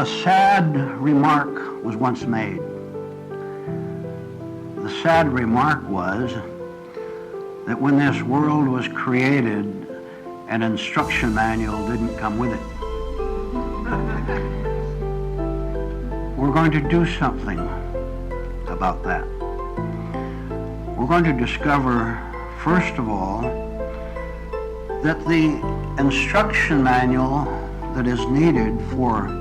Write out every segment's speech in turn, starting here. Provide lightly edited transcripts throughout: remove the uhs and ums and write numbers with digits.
A sad remark was once made. The sad remark was that when this world was created, an instruction manual didn't come with it. We're going to do something about that. We're going to discover, first of all, that the instruction manual that is needed for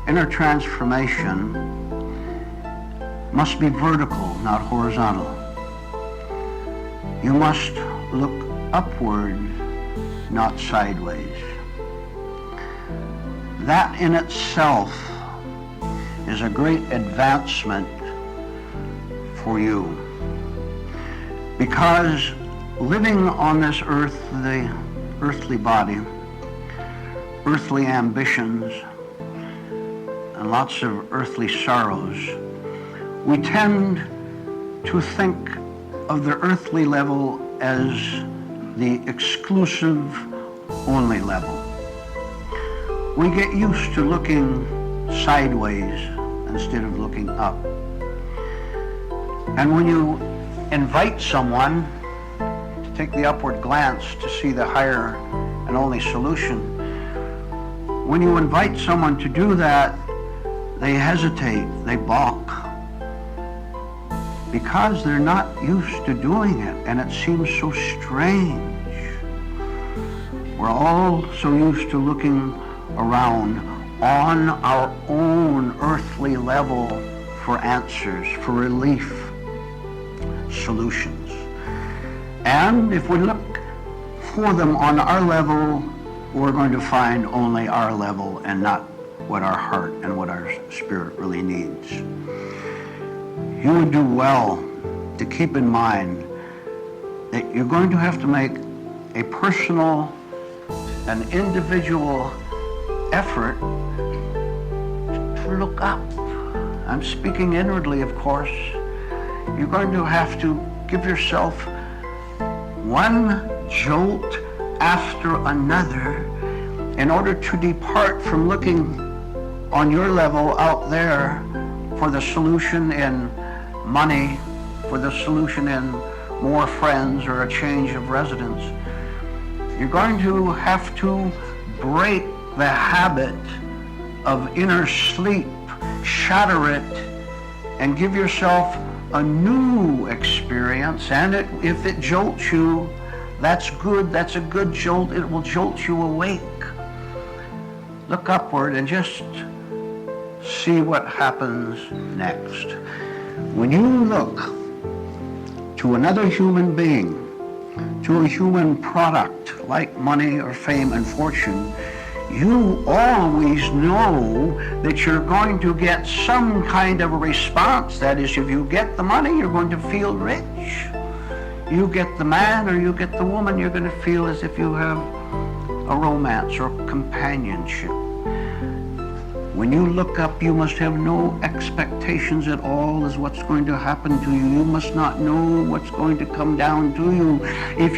inner transformation must be vertical, not horizontal. You must look upward, not sideways. That in itself is a great advancement for you, because living on this earth, the earthly body, earthly ambitions, and lots of earthly sorrows, we tend to think of the earthly level as the exclusive only level. We get used to looking sideways instead of looking up. And when you invite someone to take the upward glance to see the higher and only solution, when you invite someone to do that, they hesitate, they balk, because they're not used to doing it, and it seems so strange. We're all so used to looking around on our own earthly level for answers, for relief, solutions. And if we look for them on our level, we're going to find only our level and not what our heart and what our spirit really needs. You would do well to keep in mind that you're going to have to make a personal and individual effort to look up. I'm speaking inwardly, of course. You're going to have to give yourself one jolt after another in order to depart from looking on your level out there for the solution in money, for the solution in more friends or a change of residence. You're going to have to break the habit of inner sleep, shatter it, and give yourself a new experience. And if it jolts you, that's good. That's a good jolt. It will jolt you awake. Look upward and just see what happens next. When you look to another human being, to a human product like money or fame and fortune, you always know that you're going to get some kind of a response. That is, if you get the money, you're going to feel rich. You get the man or you get the woman, you're going to feel as if you have a romance or companionship. When you look up, you must have no expectations at all as what's going to happen to you. You must not know what's going to come down to you. If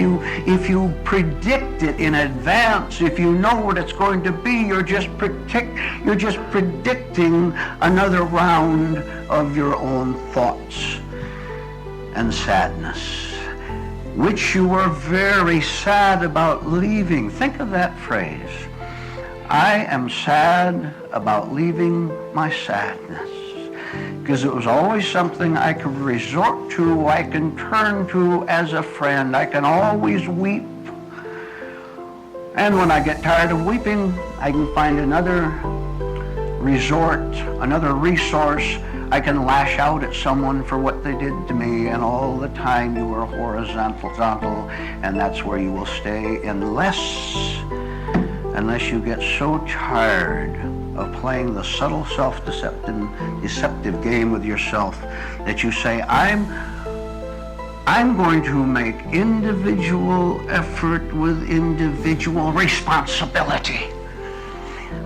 you predict it in advance, if you know what it's going to be, you're just predicting another round of your own thoughts and sadness, which you are very sad about leaving. Think of that phrase. I am sad about leaving my sadness, because it was always something I could resort to, I can turn to as a friend. I can always weep. And when I get tired of weeping, I can find another resort, another resource. I can lash out at someone for what they did to me, and all the time you are horizontal, and that's where you will stay unless you get so tired of playing the subtle self-deceptive game with yourself that you say, I'm going to make individual effort with individual responsibility.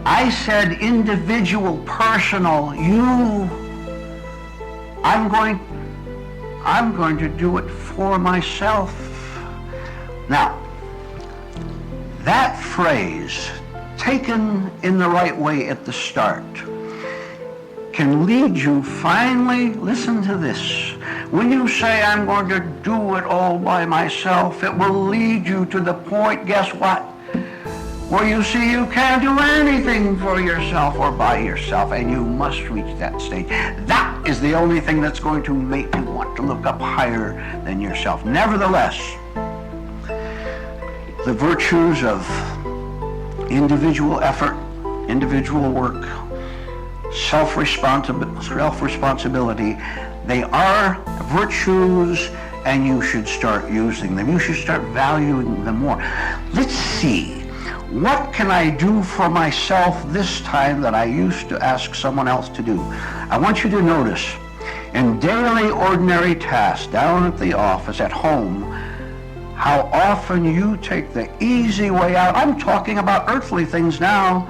I said individual, personal, you. I'm going to do it for myself. Now, that phrase taken in the right way at the start, can lead you finally, listen to this, when you say, I'm going to do it all by myself, it will lead you to the point, guess what? Where you see you can't do anything for yourself or by yourself, and you must reach that stage. That is the only thing that's going to make you want to look up higher than yourself. Nevertheless, the virtues of individual effort, individual work, self-responsibility, they are virtues, and you should start using them. You should start valuing them more. Let's see. What can I do for myself this time that I used to ask someone else to do? I want you to notice in daily ordinary tasks, down at the office, at home, how often you take the easy way out. I'm talking about earthly things now.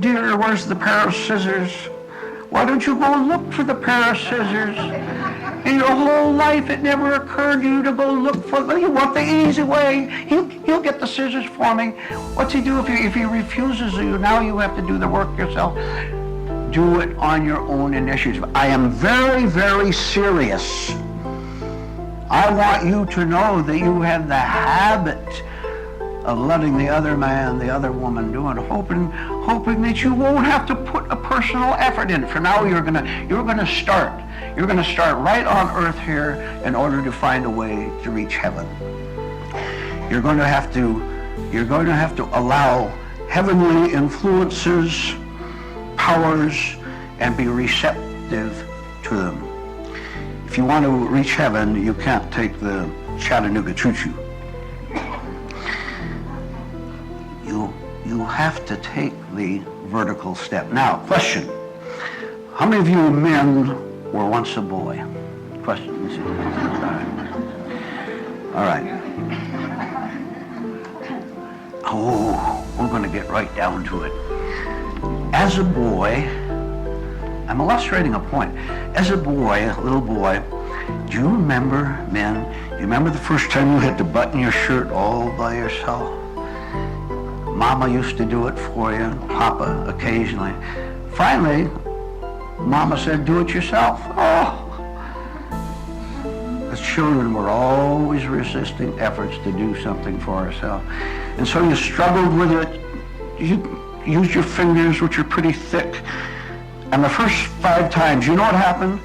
Dear, where's the pair of scissors? Why don't you go look for the pair of scissors? In your whole life, it never occurred to you to go look for them. You want the easy way. He'll get the scissors for me. What's he do if he refuses you? Now you have to do the work yourself. Do it on your own initiative. I am very, very serious. I want you to know that you have the habit of letting the other man, the other woman do it, hoping that you won't have to put a personal effort in. For now, you're gonna start. You're gonna start right on earth here in order to find a way to reach heaven. You're going to have to allow heavenly influences, powers, and be receptive to them. If you want to reach heaven, you can't take the Chattanooga choo-choo. You have to take the vertical step. Now, question. How many of you men were once a boy? Question. All right. Oh, we're going to get right down to it. As a boy, I'm illustrating a point. As a boy, a little boy, do you remember, men, do you remember the first time you had to button your shirt all by yourself? Mama used to do it for you, Papa occasionally. Finally, Mama said, do it yourself. Oh! As children, we're always resisting efforts to do something for ourselves. And so you struggled with it. You used your fingers, which are pretty thick. And the first 5 times, you know what happened?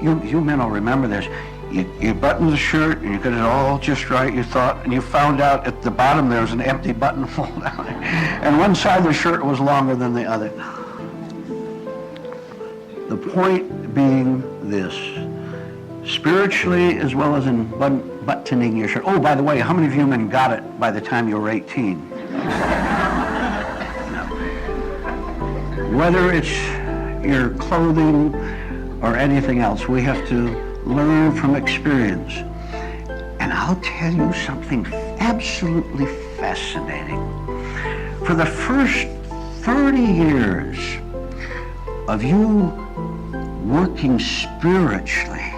You men will remember this. You buttoned the shirt, and you got it all just right, you thought, and you found out at the bottom there was an empty buttonhole down there. And one side of the shirt was longer than the other. The point being this, spiritually as well as in buttoning your shirt. Oh, by the way, how many of you men got it by the time you were 18? No. Whether it's your clothing or anything else, we have to learn from experience. And I'll tell you something absolutely fascinating. For the first 30 years of you working spiritually,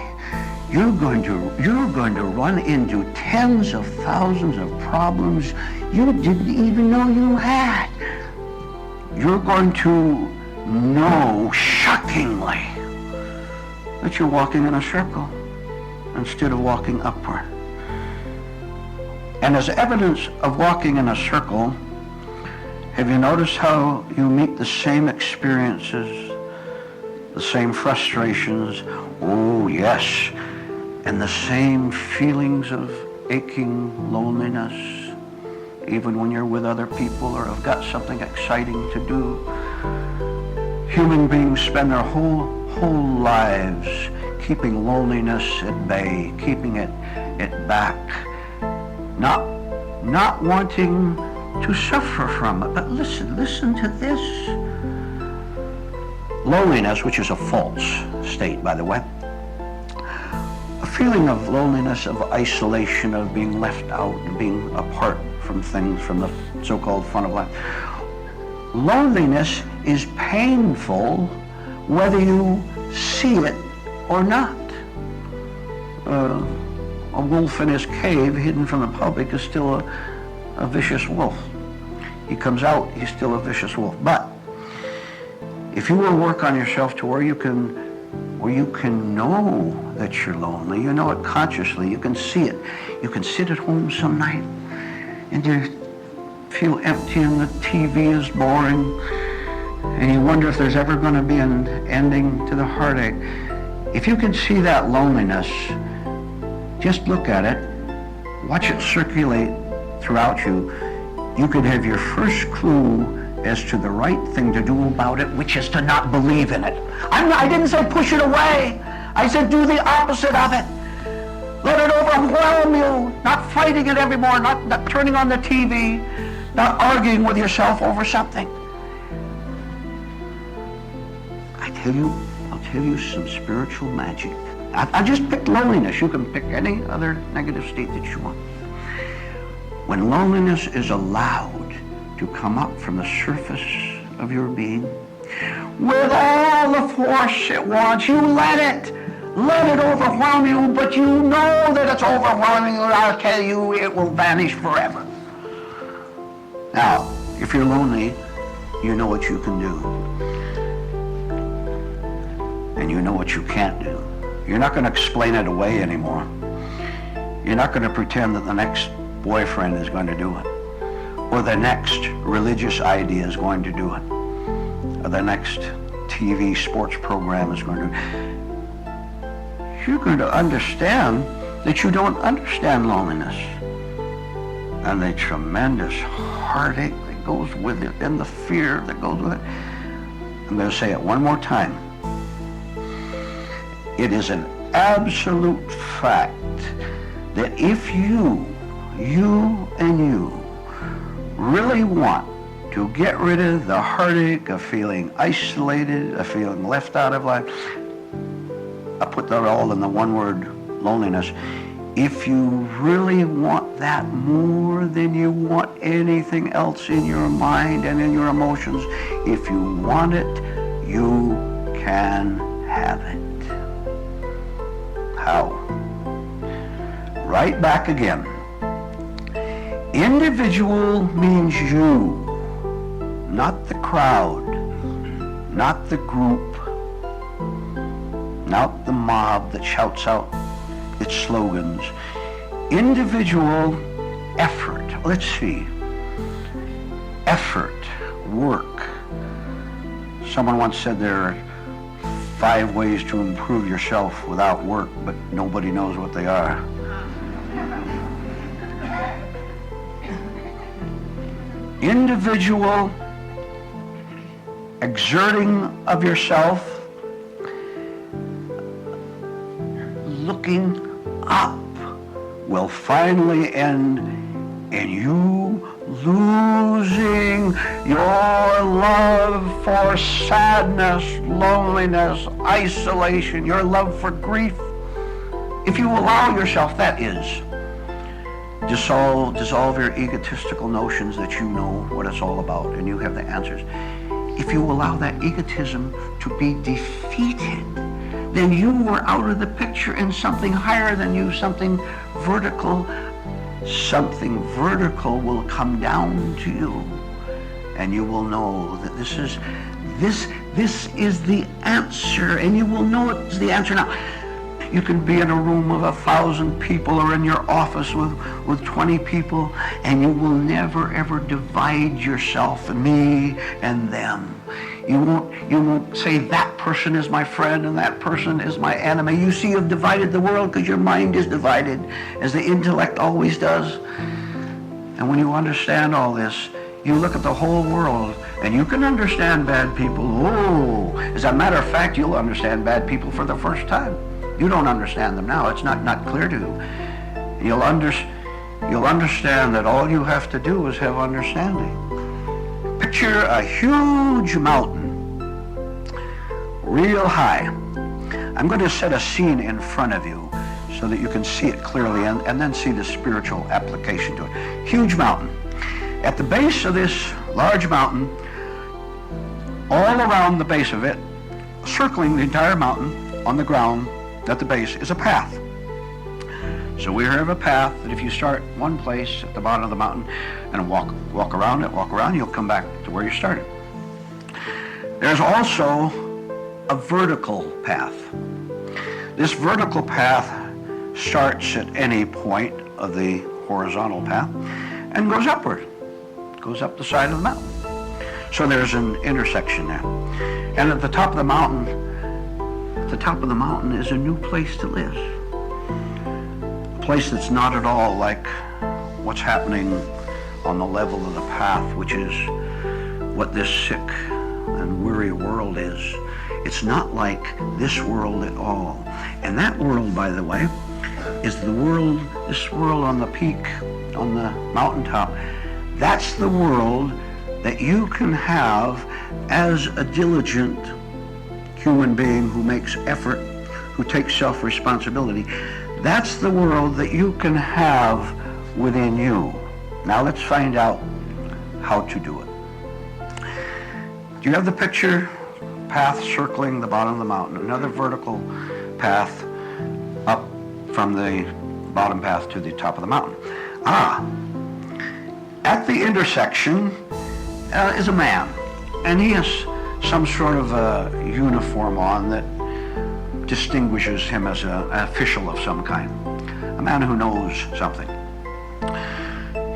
you're going to run into tens of thousands of problems you didn't even know you had. You're going to know shockingly that you're walking in a circle instead of walking upward. And as evidence of walking in a circle, have you noticed how you meet the same experiences, the same frustrations, oh yes, and the same feelings of aching loneliness, even when you're with other people or have got something exciting to do? Human beings spend their whole lives keeping loneliness at bay, keeping it back, not wanting to suffer from it. But listen to this. Loneliness, which is a false state, by the way, a feeling of loneliness, of isolation, of being left out, of being apart from things, from the so-called fun of life. Loneliness is painful whether you see it or not. A wolf in his cave, hidden from the public, is still a vicious wolf. he comes out, he's still a vicious wolf. But if you will work on yourself to where you can know that you're lonely, you know it consciously, you can see it. You can sit at home some night and you feel empty and the TV is boring and you wonder if there's ever going to be an ending to the heartache. If you can see that loneliness, just look at it, watch it circulate throughout you. You could have your first clue as to the right thing to do about it, which is to not believe in it. I didn't say push it away. I said do the opposite of it. Let it overwhelm you, not fighting it evermore, not turning on the TV, not arguing with yourself over something. I'll tell you some spiritual magic. I just picked loneliness. You can pick any other negative state that you want. When loneliness is allowed to come up from the surface of your being, with all the force it wants, you let it overwhelm you, but you know that it's overwhelming you. I'll tell you, it will vanish forever. Now, if you're lonely, you know what you can do. And you know what you can't do. You're not going to explain it away anymore. You're not going to pretend that the next boyfriend is going to do it, or the next religious idea is going to do it, or the next TV sports program is going to do it. You're going to understand that you don't understand loneliness and the tremendous heartache that goes with it and the fear that goes with it. I'm going to say it one more time. It is an absolute fact that if you really want to get rid of the heartache of feeling isolated, of feeling left out of life, I put that all in the one word, loneliness. If you really want that more than you want anything else in your mind and in your emotions, if you want it, you can have it. How? Right back again. Individual means you, not the crowd, not the group, not the mob that shouts out its slogans. Individual effort. Let's see. Effort, work. Someone once said there are 5 ways to improve yourself without work, but nobody knows what they are. Individual exerting of yourself, looking up, will finally end in you losing your love for sadness, loneliness, isolation, your love for grief. If you allow yourself, that is, dissolve your egotistical notions that you know what it's all about and you have the answers. If you allow that egotism to be defeated, then you are out of the picture and something higher than you, something vertical will come down to you, and you will know that this is the answer, and you will know it's the answer. Now, you can be in a room of 1,000 people or in your office with 20 people, and you will never ever divide yourself, me and them. You won't say that person is my friend and that person is my enemy. You see, you've divided the world because your mind is divided, as the intellect always does. And when you understand all this, you look at the whole world and you can understand bad people. Oh, as a matter of fact, you'll understand bad people for the first time. You don't understand them now. It's not clear to you. You'll understand that all you have to do is have understanding. Picture a huge mountain, real high. I'm going to set a scene in front of you so that you can see it clearly and then see the spiritual application to it. Huge mountain. At the base of this large mountain, all around the base of it, circling the entire mountain on the ground at the base, is a path. So we have a path that if you start one place at the bottom of the mountain and walk around, you'll come back to where you started. There's also a vertical path. This vertical path starts at any point of the horizontal path and goes upward, goes up the side of the mountain. So there's an intersection there. And at the top of the mountain is a new place to live. A place that's not at all like what's happening on the level of the path, which is what this sick and weary world is. It's not like this world at all. And that world, by the way, is this world on the peak, on the mountaintop. That's the world that you can have as a diligent human being who makes effort, who takes self-responsibility. That's the world that you can have within you. Now let's find out how to do it. Do you have the picture? Path circling the bottom of the mountain, another vertical path up from the bottom path to the top of the mountain. At the intersection is a man, and he has some sort of a uniform on that distinguishes him as an official of some kind, a man who knows something.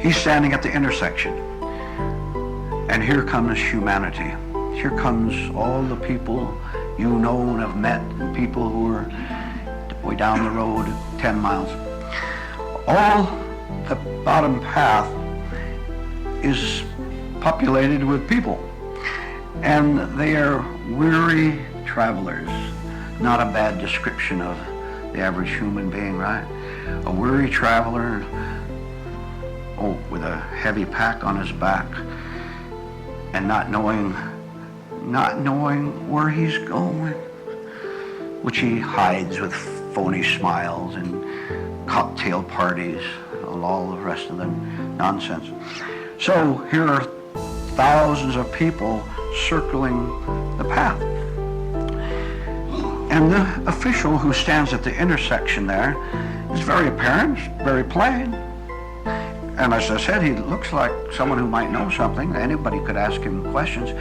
He's standing at the intersection, and here comes humanity. Here comes all the people you know and have met, and people who are way down the road 10 miles. All the bottom path is populated with people, and they are weary travelers. Not a bad description of the average human being, right? A weary traveler, with a heavy pack on his back, and not knowing where he's going, which he hides with phony smiles and cocktail parties and all the rest of the nonsense. So here are thousands of people circling the path. And the official who stands at the intersection there is very apparent, very plain. And as I said, he looks like someone who might know something. Anybody could ask him questions.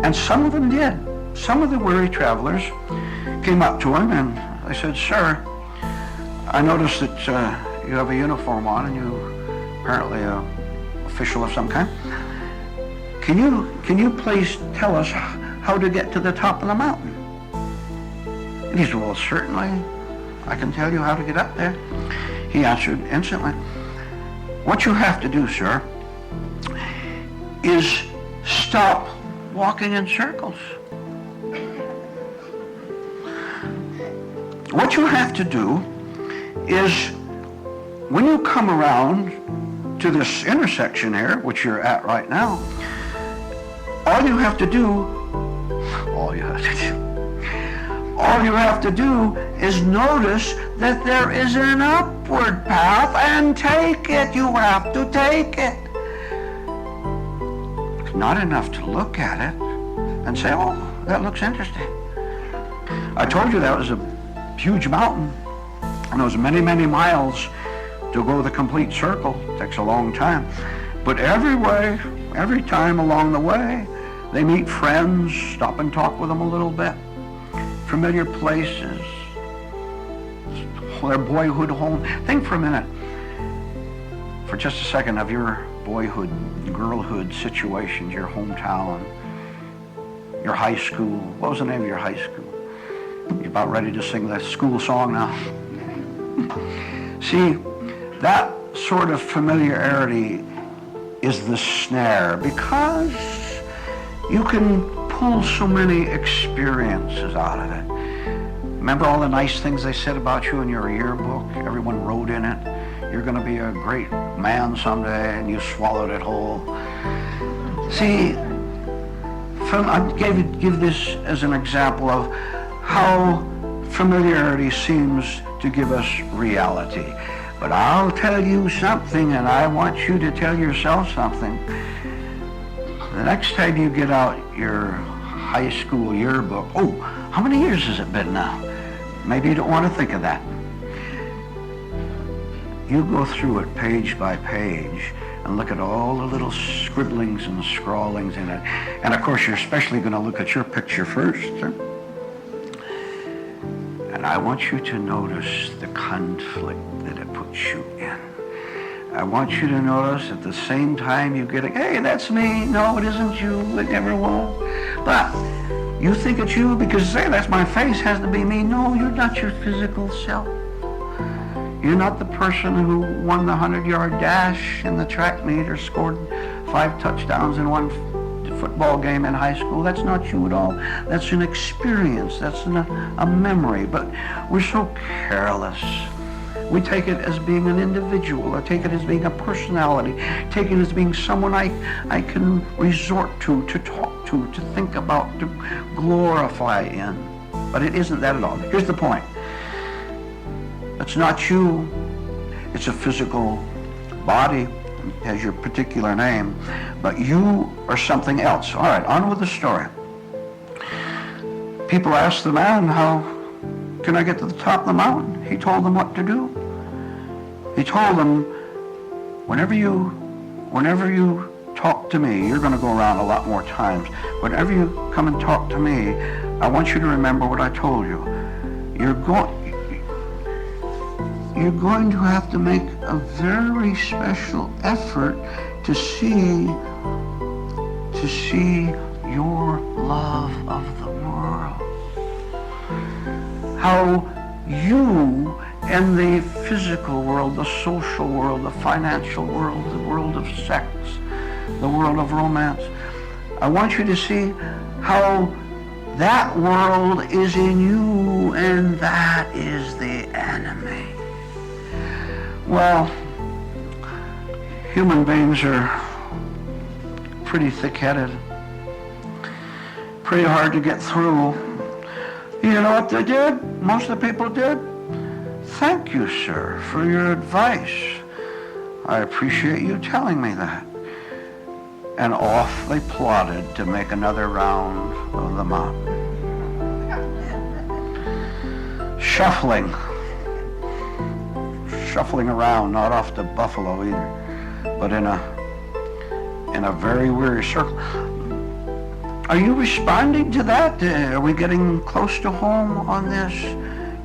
And some of them did. Some of the weary travelers came up to him and they said, "Sir, I noticed that you have a uniform on and you apparently an official of some kind. Can you please tell us how to get to the top of the mountain?" And he said, "Well, certainly, I can tell you how to get up there." He answered instantly, "What you have to do, sir, is stop walking in circles. What you have to do is, when you come around to this intersection here, which you're at right now, all you have to do is notice that there is an upward path and take it. You have to take it. It's not enough to look at it and say, oh, that looks interesting. I told you that was a huge mountain, and it was many, many miles to go the complete circle. It takes a long time. But every time along the way, they meet friends, stop and talk with them a little bit. Familiar places, their boyhood home. Think for a minute, for just a second, of your boyhood, girlhood situations, your hometown, your high school. What was the name of your high school? You're about ready to sing the school song now. See, that sort of familiarity is the snare, because you can pull so many experiences out of it. Remember all the nice things they said about you in your yearbook? Everyone wrote in it, you're going to be a great man someday, and you swallowed it whole. See, I give this as an example of how familiarity seems to give us reality. But I'll tell you something, and I want you to tell yourself something. The next time you get out your high school yearbook, how many years has it been now? Maybe you don't want to think of that. You go through it page by page and look at all the little scribblings and scrawlings in it. And of course, you're especially going to look at your picture first. And I want you to notice the conflict that it puts you in. I want you to notice at the same time you get it, hey, that's me. No, it isn't you. It never will. But you think it's you because, say, that's my face, has to be me. No, you're not your physical self. You're not the person who won the 100-yard dash in the track meet or scored 5 touchdowns in one football game in high school. That's not you at all. That's an experience. That's a memory. But we're so careless. We take it as being an individual. I take it as being a personality. Take it as being someone I can resort to talk to think about, to glorify in. But it isn't that at all. Here's the point. It's not you. It's a physical body. It has your particular name. But you are something else. All right, on with the story. People asked the man, how can I get to the top of the mountain? He told them what to do. He told them, whenever you talk to me, you're going to go around a lot more times. Whenever you come and talk to me, I want you to remember what I told you. You're going to have to make a very special effort to see your love of the world. How you and the physical world, the social world, the financial world, the world of sex, the world of romance, I want you to see how that world is in you and that is the enemy. Well, human beings are pretty thick-headed, pretty hard to get through. You know what they did? Most of the people did. Thank you, sir, for your advice. I appreciate you telling me that. And off they plodded to make another round of the mountain. Shuffling around, not off to Buffalo either, but in a very weary circle. Are you responding to that? Are we getting close to home on this?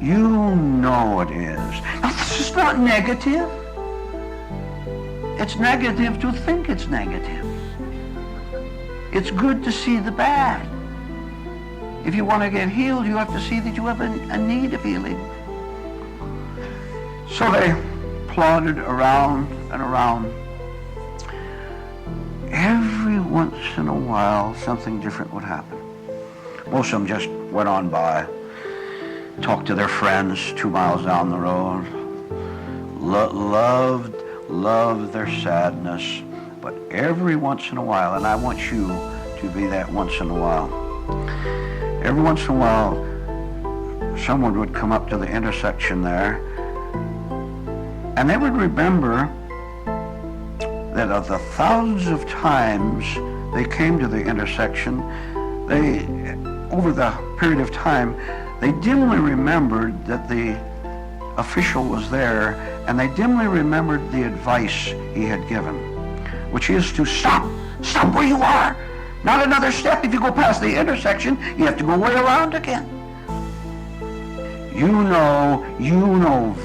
You know it is. Now, this is not negative. It's negative to think it's negative. It's good to see the bad. If you want to get healed, you have to see that you have a need of healing. So they plodded around and around. Every once in a while, something different would happen. Most of them just went on by, talked to their friends 2 miles down the road, loved their sadness. But every once in a while, and I want you to be that once in a while, every once in a while, someone would come up to the intersection there, and they would remember that of the thousands of times they came to the intersection, over the period of time, they dimly remembered that the official was there, and they dimly remembered the advice he had given, which is to stop where you are. Not another step. If you go past the intersection, you have to go way around again. You know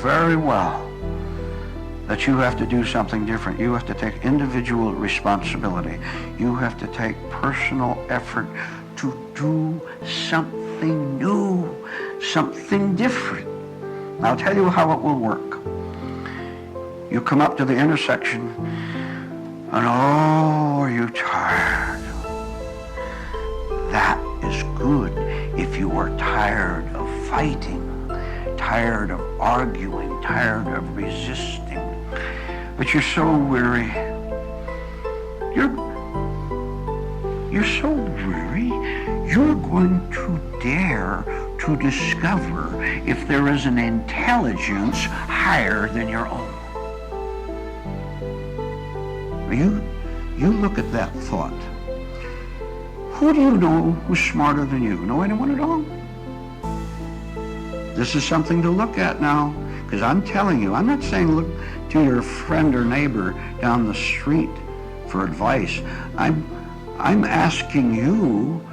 very well that you have to do something different. You have to take individual responsibility. You have to take personal effort to do something new, something different. Now, I'll tell you how it will work. You come up to the intersection, and oh, are you tired? That is good if you are tired of fighting, tired of arguing, tired of resisting. But you're so weary. You're so weary, you're going to dare to discover if there is an intelligence higher than your own. You look at that thought. Who do you know who's smarter than you? Know anyone at all? This is something to look at now, Because I'm telling you, I'm not saying look to your friend or neighbor down the street for advice. I'm asking you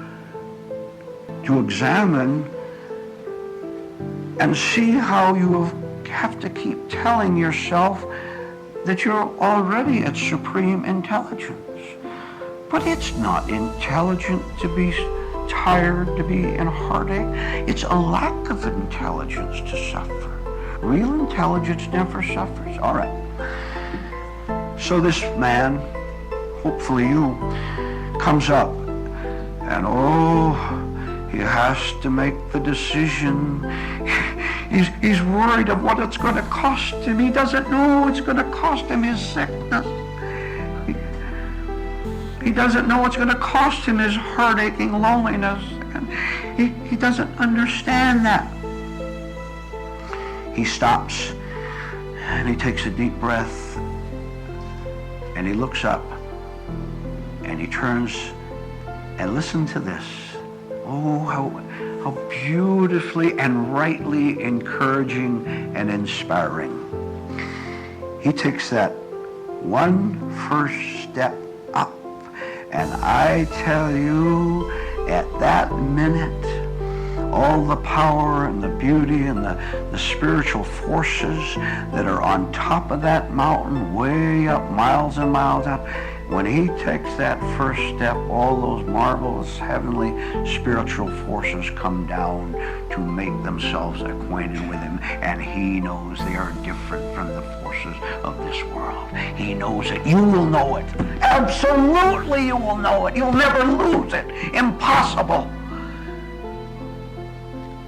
to examine and see how you have to keep telling yourself that you're already at supreme intelligence. But it's not intelligent to be tired, to be in heartache. It's a lack of intelligence to suffer. Real intelligence never suffers. All right. So this man, hopefully you, comes up and he has to make the decision. He's worried of what it's going to cost him. He doesn't know it's going to cost him his sickness. He doesn't know it's going to cost him his heart-aching loneliness. And he doesn't understand that. He stops and he takes a deep breath and he looks up and he turns and listen to this. Oh, how beautifully and rightly encouraging and inspiring. He takes that one first step up, and I tell you, at that minute, all the power and the beauty and the spiritual forces that are on top of that mountain, way up, miles and miles up, when he takes that first step, all those marvelous heavenly spiritual forces come down to make themselves acquainted with him, and he knows they are different from the forces of this world. He knows it. You will know it. Absolutely you will know it. You'll never lose it. Impossible.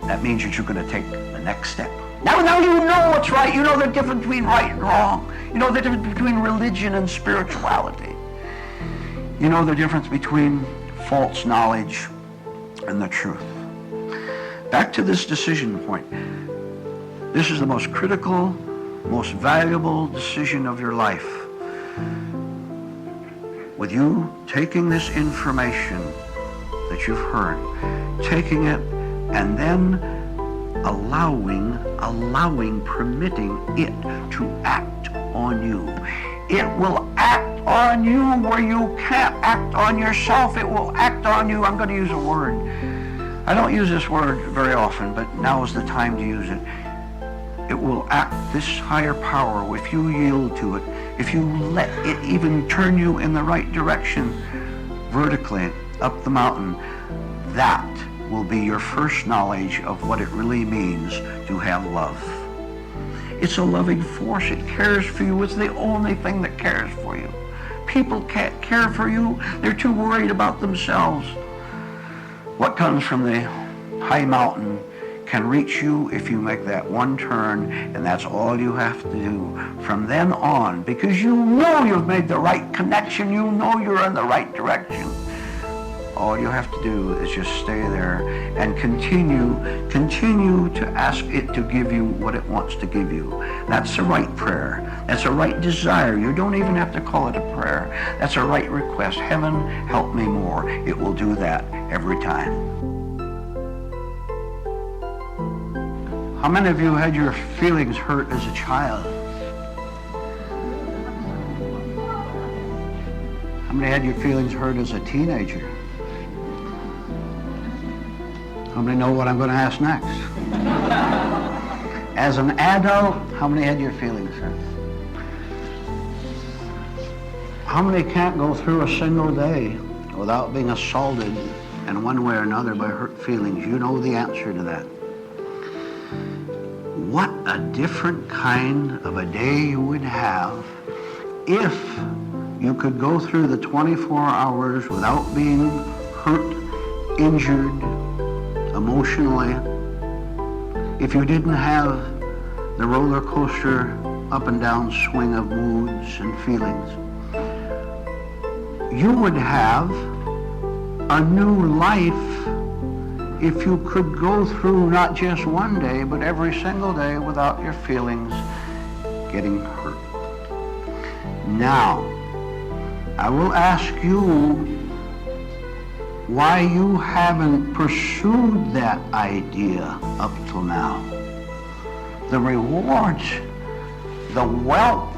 That means that you're going to take the next step. Now you know what's right. You know the difference between right and wrong. You know the difference between religion and spirituality. You know the difference between false knowledge and the truth. Back to this decision point. This is the most critical, most valuable decision of your life. With you taking this information that you've heard, taking it and then permitting it to act on you. It will act on you where you can't act on yourself. It will act on you. I'm going to use a word. I don't use this word very often, but now is the time to use it. It will act, this higher power, if you yield to it, if you let it even turn you in the right direction, vertically, up the mountain, that will be your first knowledge of what it really means to have love. It's a loving force. It cares for you. It's the only thing that cares for you. People can't care for you. They're too worried about themselves. What comes from the high mountain can reach you if you make that one turn, and that's all you have to do from then on, because you know you've made the right connection. You know you're in the right direction. All you have to do is just stay there and continue to ask it to give you what it wants to give you. That's the right prayer. That's a right desire. You don't even have to call it a prayer. That's a right request. Heaven, help me more. It will do that every time. How many of you had your feelings hurt as a child? How many had your feelings hurt as a teenager? How many know what I'm going to ask next? As an adult, how many had your feelings hurt? How many can't go through a single day without being assaulted in one way or another by hurt feelings? You know the answer to that. What a different kind of a day you would have if you could go through the 24 hours without being hurt, injured, emotionally, if you didn't have the roller coaster up and down swing of moods and feelings. You would have a new life if you could go through not just one day, but every single day without your feelings getting hurt. Now, I will ask you why you haven't pursued that idea up till now. the rewards, the wealth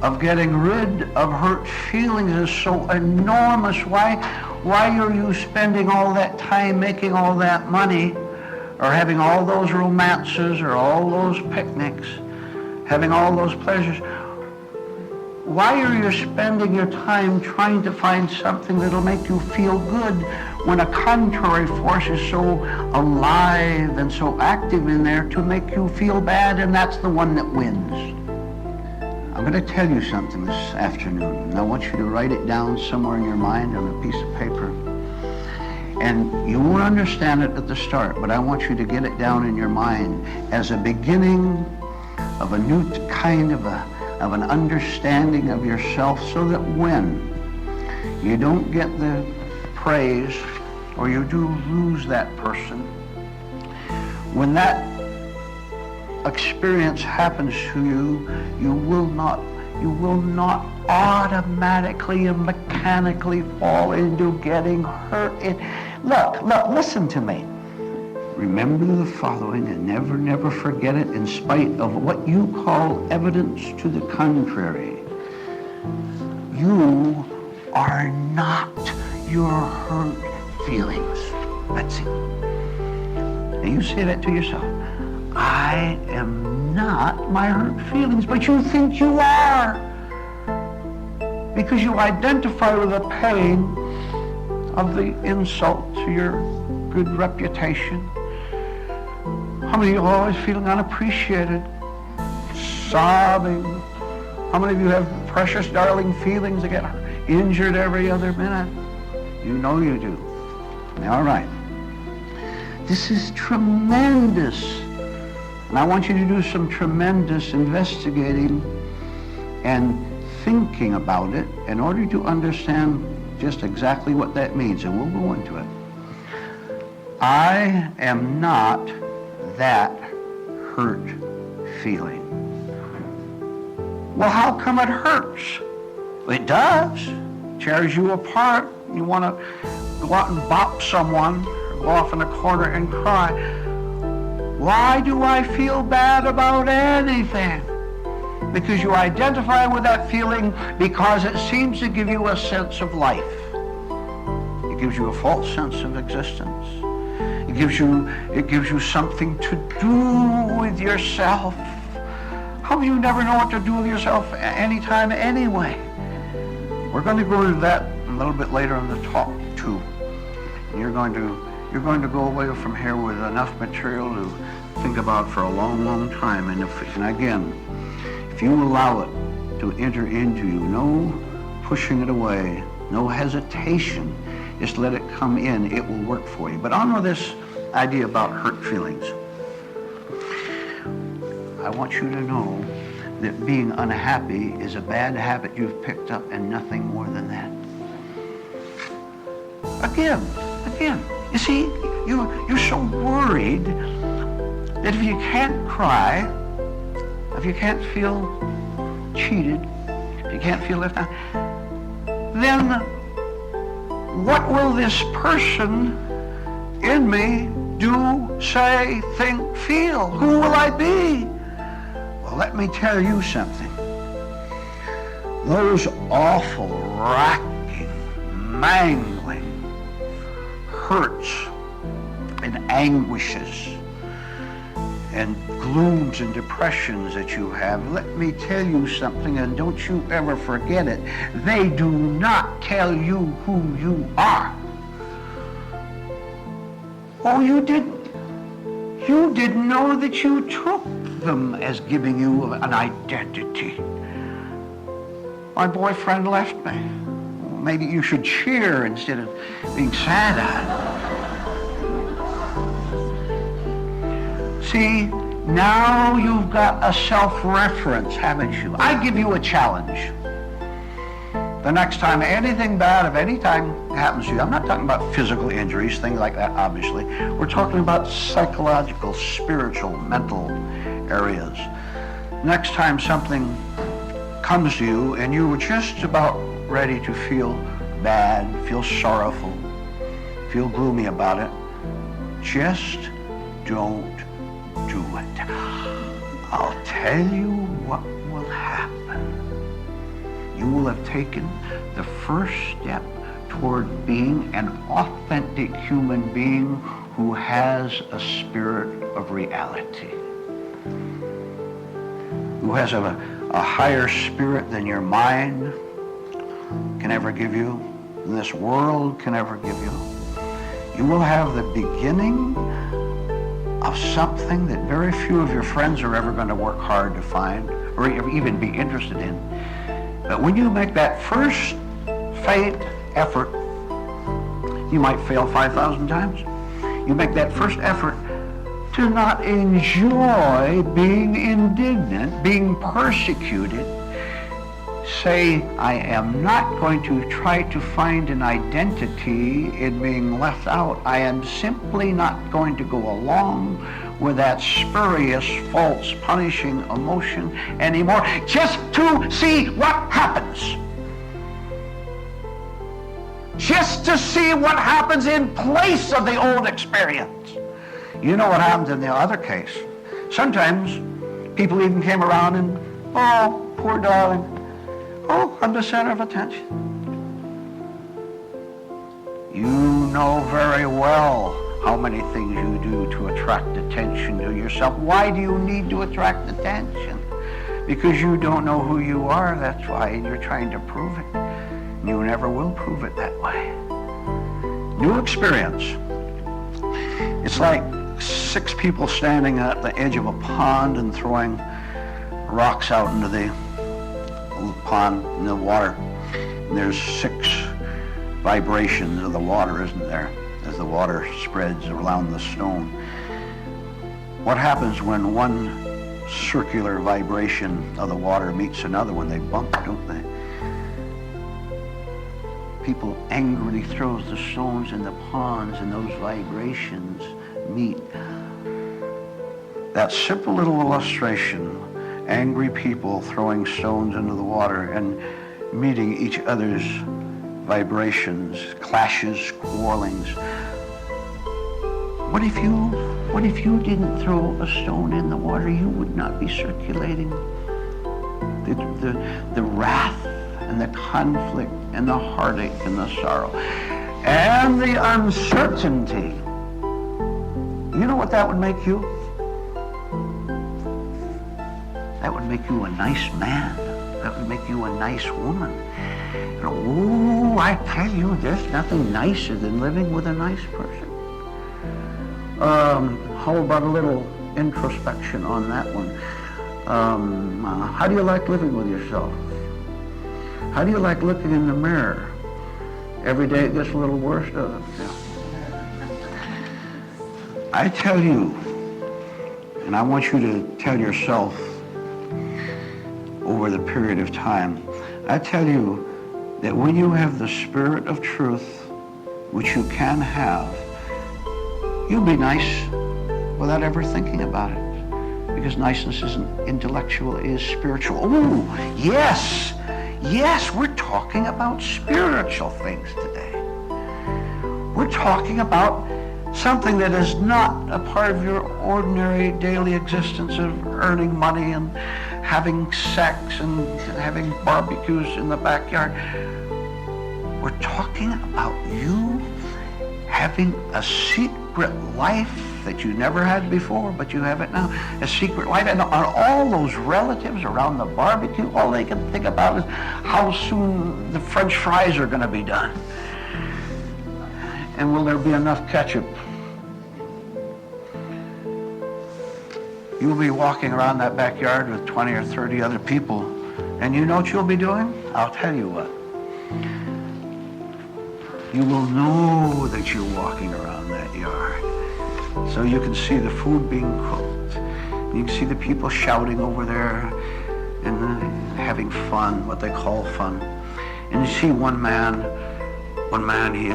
of getting rid of hurt feelings is so enormous. Why are you spending all that time making all that money, or having all those romances, or all those picnics, having all those pleasures? Why are you spending your time trying to find something that'll make you feel good when a contrary force is so alive and so active in there to make you feel bad, and that's the one that wins? I'm going to tell you something this afternoon, and I want you to write it down somewhere in your mind on a piece of paper. And you won't understand it at the start, but I want you to get it down in your mind as a beginning of a new kind of an understanding of yourself, so that when you don't get the praise, or you do lose that person, when that experience happens to you, you will not automatically and mechanically fall into getting hurt. Look, listen to me. Remember the following, and never forget it, in spite of what you call evidence to the contrary. You are not your hurt feelings. That's it. Now you say that to yourself. I am not my hurt feelings, but you think you are. Because you identify with the pain of the insult to your good reputation. How many of you are always feeling unappreciated, sobbing? How many of you have precious, darling feelings that get injured every other minute? You know you do. All right. This is tremendous. And I want you to do some tremendous investigating and thinking about it in order to understand just exactly what that means, and we'll go into it. I am not that hurt feeling. Well, how come it hurts? It does. It tears you apart. You want to go out and bop someone, or go off in a corner and cry. Why do I feel bad about anything? Because you identify with that feeling because it seems to give you a sense of life. It gives you a false sense of existence. It gives you something to do with yourself. How do you never know what to do with yourself anytime anyway? We're going to go into that a little bit later in the talk too. And you're going to go away from here with enough material to think about for a long time. And again, if you allow it to enter into you, no pushing it away, no hesitation, just let it come in, it will work for you. But on with this idea about hurt feelings. I want you to know that being unhappy is a bad habit you've picked up, and nothing more than that. Again, you see, you're so worried that if you can't cry, if you can't feel cheated, if you can't feel left out, then what will this person in me do, say, think, feel? Who will I be? Well, let me tell you something. Those awful, racking, mangling hurts and anguishes and glooms and depressions that you have, let me tell you something, and don't you ever forget it. They do not tell you who you are. Oh, you didn't know that you took them as giving you an identity. My boyfriend left me. Well, maybe you should cheer instead of being sad. See, now you've got a self-reference, haven't you? I give you a challenge. The next time anything bad of any time happens to you, I'm not talking about physical injuries, things like that, obviously. We're talking about psychological, spiritual, mental areas. Next time something comes to you and you were just about ready to feel bad, feel sorrowful, feel gloomy about it, just don't do it. I'll tell you what will happen. You will have taken the first step toward being an authentic human being who has a spirit of reality, who has a higher spirit than your mind can ever give you, than this world can ever give you. You will have the beginning of something that very few of your friends are ever going to work hard to find or even be interested in. But when you make that first faint effort, you might fail 5,000 times. You make that first effort to not enjoy being indignant, being persecuted. Say, I am not going to try to find an identity in being left out. I am simply not going to go along with that spurious, false, punishing emotion anymore, just to see what happens. Just to see what happens in place of the old experience. You know what happened in the other case. Sometimes people even came around and, oh, poor darling. Oh, I'm the center of attention. You know very well how many things you do to attract attention to yourself. Why do you need to attract attention? Because you don't know who you are, that's why, and you're trying to prove it. You never will prove it that way. New experience. It's like 6 people standing at the edge of a pond and throwing rocks out into the pond, in the water. And there's 6 vibrations of the water, isn't there, as the water spreads around the stone. What happens when one circular vibration of the water meets another one? They bump, don't they? People angrily throws the stones in the ponds and those vibrations meet. That simple little illustration, angry people throwing stones into the water and meeting each other's vibrations, clashes, quarrelings. What if you didn't throw a stone in the water? You would not be circulating the wrath and the conflict and the heartache and the sorrow and the uncertainty. You know what that would make you? That would make you a nice man. That would make you a nice woman. And oh, I tell you, there's nothing nicer than living with a nice person. How about a little introspection on that one? How do you like living with yourself? How do you like looking in the mirror? Every day it gets a little worse, doesn't it? I tell you, and I want you to tell yourself over the period of time, I tell you that when you have the spirit of truth, which you can have, you'll be nice without ever thinking about it. Because niceness isn't intellectual, it is spiritual. Oh, yes! Yes, we're talking about spiritual things today. We're talking about something that is not a part of your ordinary daily existence of earning money and having sex and having barbecues in the backyard. We're talking about you having a secret life that you never had before, but you have it now. A secret life. And all those relatives around the barbecue, all they can think about is how soon the French fries are going to be done. And will there be enough ketchup? You'll be walking around that backyard with 20 or 30 other people, and you know what you'll be doing? I'll tell you what. You will know that you're walking around that yard. So you can see the food being cooked. You can see the people shouting over there and having fun, what they call fun. And you see one man, he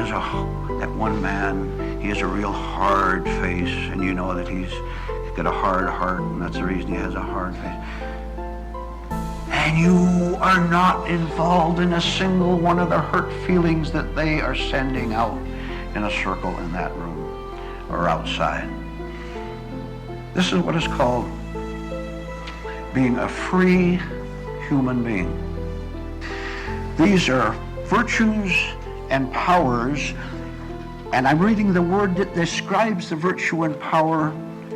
has a real hard face, and you know that he's got a hard heart, and that's the reason he has a hard face. And you are not involved in a single one of the hurt feelings that they are sending out in a circle in that room or outside. This is what is called being a free human being. These are virtues and powers, and I'm reading the word that describes the virtue and power,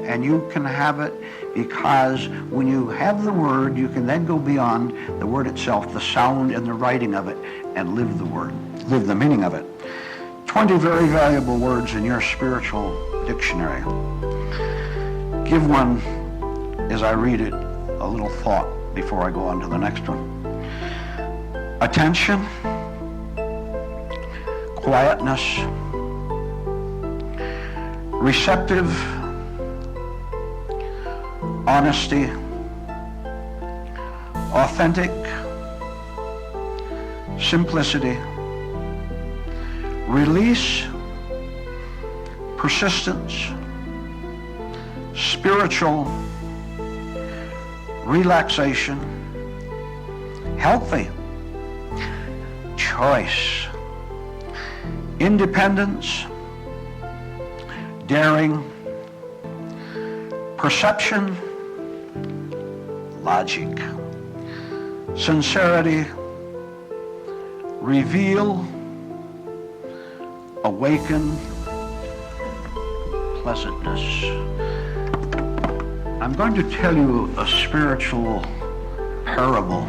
and you can have it because when you have the word, you can then go beyond the word itself, the sound and the writing of it, and live the word, live the meaning of it. 20 very valuable words in your spiritual dictionary. Give one, as I read it, a little thought before I go on to the next one. Attention, quietness, receptive, honesty, authentic, simplicity, release, persistence, spiritual, relaxation, healthy, choice, independence, daring, perception, logic, sincerity, reveal, awaken, pleasantness. I'm going to tell you a spiritual parable.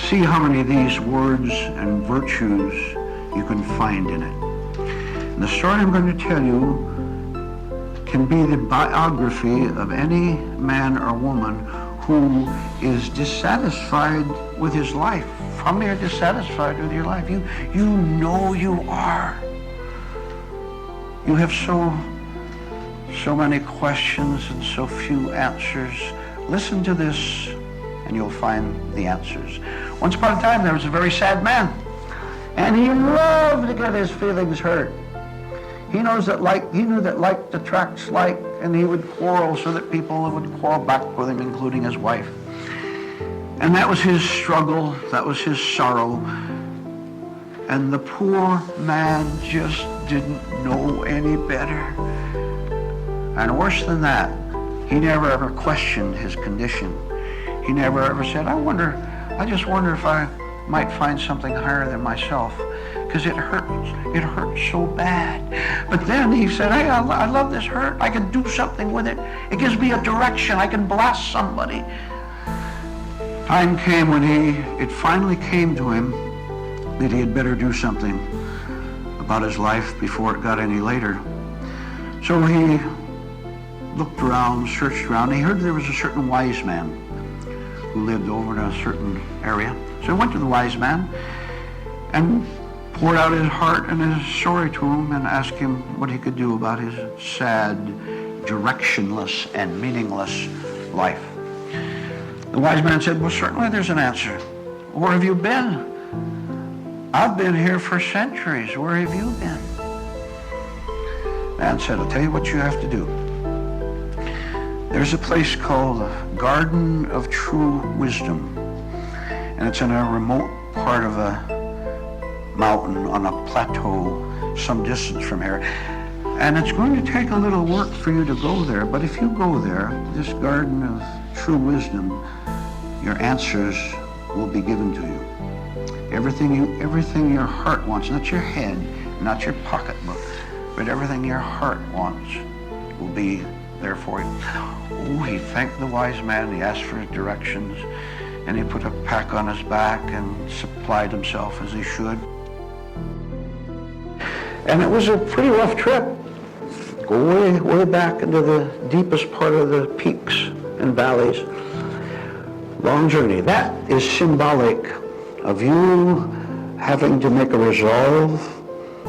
See how many of these words and virtues you can find in it. And the story I'm going to tell you can be the biography of any man or woman who is dissatisfied with his life. How many are dissatisfied with your life? You know you are. You have so many questions and so few answers. Listen to this and you'll find the answers. Once upon a time there was a very sad man, and he loved to get his feelings hurt. He knew that like attracts like, and he would quarrel so that people would quarrel back with him, including his wife. And that was his struggle, that was his sorrow. And the poor man just didn't know any better. And worse than that, he never ever questioned his condition. He never ever said, I just wonder if I might find something higher than myself, because it hurts so bad. But then he said, hey, I love this hurt. I can do something with it. It gives me a direction. I can blast somebody. Time came when it finally came to him that he had better do something about his life before it got any later. So he looked around, searched around. He heard there was a certain wise man who lived over in a certain area. So he went to the wise man and poured out his heart and his story to him and asked him what he could do about his sad, directionless, and meaningless life. The wise man said, well, certainly there's an answer. Where have you been? I've been here for centuries. Where have you been? The man said, I'll tell you what you have to do. There's a place called the Garden of True Wisdom, and it's in a remote part of a mountain on a plateau some distance from here. And it's going to take a little work for you to go there, but if you go there, this Garden of True Wisdom, your answers will be given to you. Everything your heart wants, not your head, not your pocketbook, but everything your heart wants will be there for you. Oh, he thanked the wise man. He asked for his directions, and he put a pack on his back and supplied himself as he should. And it was a pretty rough trip. Go way back into the deepest part of the peaks and valleys. Long journey. That is symbolic of you having to make a resolve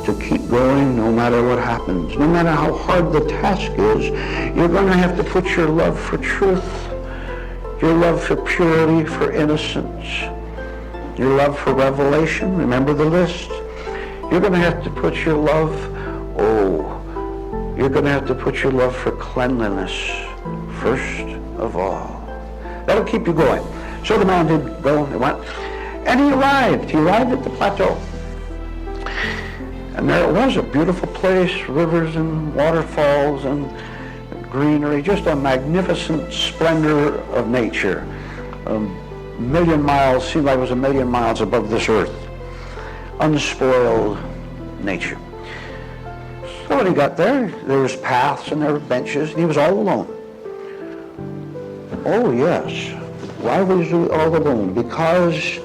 to keep going no matter what happens. No matter how hard the task is, you're going to have to put your love for truth, your love for purity, for innocence, your love for revelation. Remember the list. You're going to have to put your love, you're going to have to put your love for cleanliness first of all. That'll keep you going. So the man did go, and went, and he arrived. He arrived at the plateau. And there it was, a beautiful place, rivers and waterfalls and greenery, just a magnificent splendor of nature. A million miles, seemed like it was a million miles above this earth. Unspoiled nature. So when he got there was paths and there were benches, and he was all alone. Oh yes. Why was he all alone? Because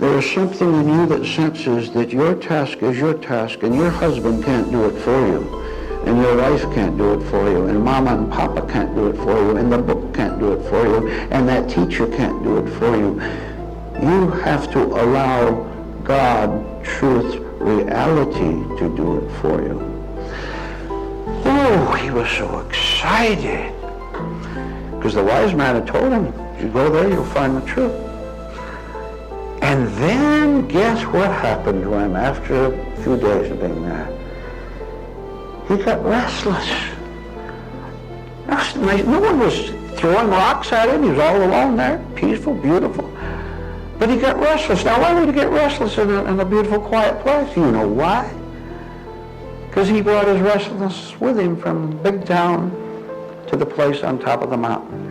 there is something in you that senses that your task is your task, and your husband can't do it for you, and your wife can't do it for you, and mama and papa can't do it for you, and the book can't do it for you, and that teacher can't do it for you. You have to allow God, truth, reality to do it for you. Oh, he was so excited. Because the wise man had told him, if you go there, you'll find the truth. And then guess what happened to him after a few days of being there? He got restless. No one was throwing rocks at him. He was all alone there, peaceful, beautiful. But he got restless. Now, why would he get restless in a beautiful, quiet place? You know why? Because he brought his restlessness with him from big town to the place on top of the mountain.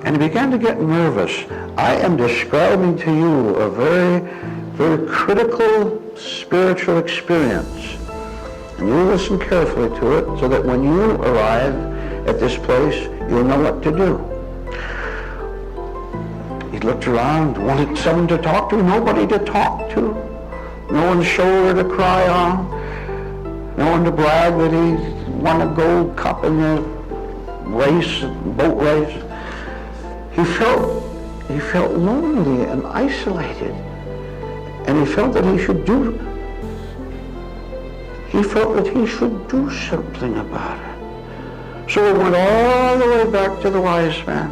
And he began to get nervous. I am describing to you a very, very critical spiritual experience. And you listen carefully to it so that when you arrive at this place, you'll know what to do. He looked around, wanted someone to talk to, nobody to talk to. No one's shoulder to cry on. No one to brag that he won a gold cup in the race, boat race. He felt lonely and isolated. And he felt that he should do something about it. So he went all the way back to the wise man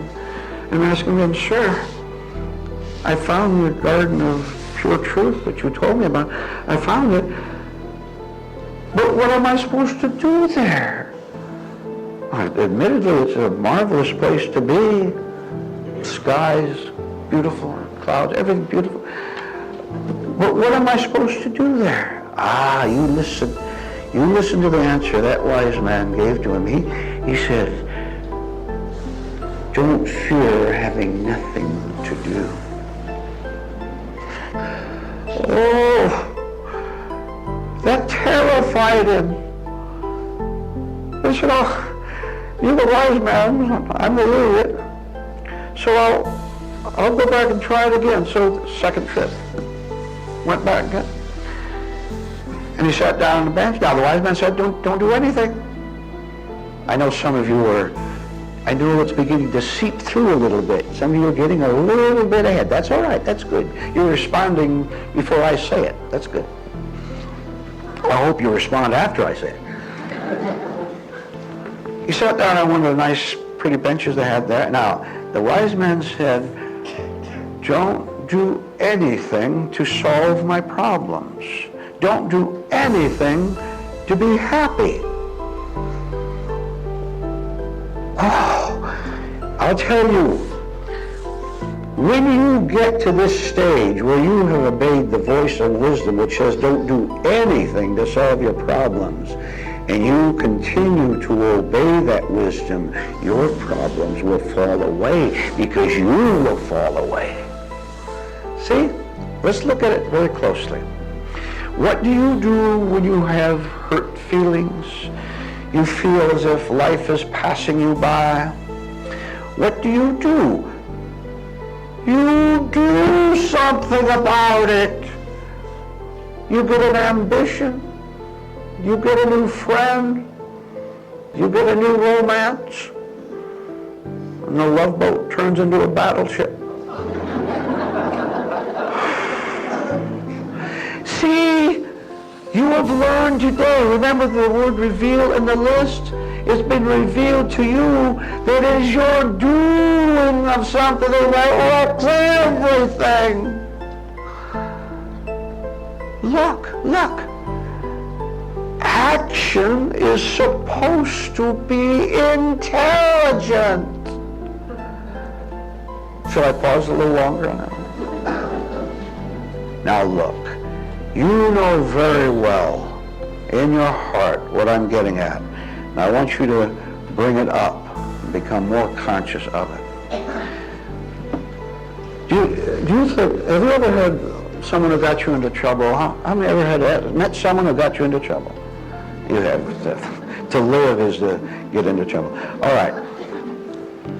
and asking him, Sir, I found the garden of pure truth that you told me about. I found it. But what am I supposed to do there? Admittedly, it's a marvelous place to be. Skies, beautiful, clouds, everything beautiful. But what am I supposed to do there? You listen to the answer that wise man gave to him. He said, don't fear having nothing to do. Oh, that terrified him. He said, you're the wise man, I'm the idiot. So I'll go back and try it again. So the second trip, went back again. And he sat down on the bench. Now the wise man said, don't do anything. I know some of you I know it's beginning to seep through a little bit. Some of you are getting a little bit ahead. That's all right, that's good. You're responding before I say it, that's good. I hope you respond after I say it. He sat down on one of the nice, pretty benches they had there. Now, the wise man said, don't do anything to solve my problems. Don't do anything to be happy. Oh, I'll tell you, when you get to this stage where you have obeyed the voice of wisdom which says don't do anything to solve your problems, and you continue to obey that wisdom, your problems will fall away because you will fall away. See? Let's look at it very closely. What do you do when you have hurt feelings? You feel as if life is passing you by. What do? You do something about it. You get an ambition. You get a new friend. You get a new romance. And the love boat turns into a battleship. See, you have learned today. Remember the word reveal in the list? It's been revealed to you that it is your doing of something that works everything. Look. Action is supposed to be intelligent. Shall I pause a little longer on that? Now look, you know very well in your heart what I'm getting at. Now I want you to bring it up, become more conscious of it. Do you think, have you ever had someone who got you into trouble? How many ever met someone who got you into trouble? You have. To live is to get into trouble. All right.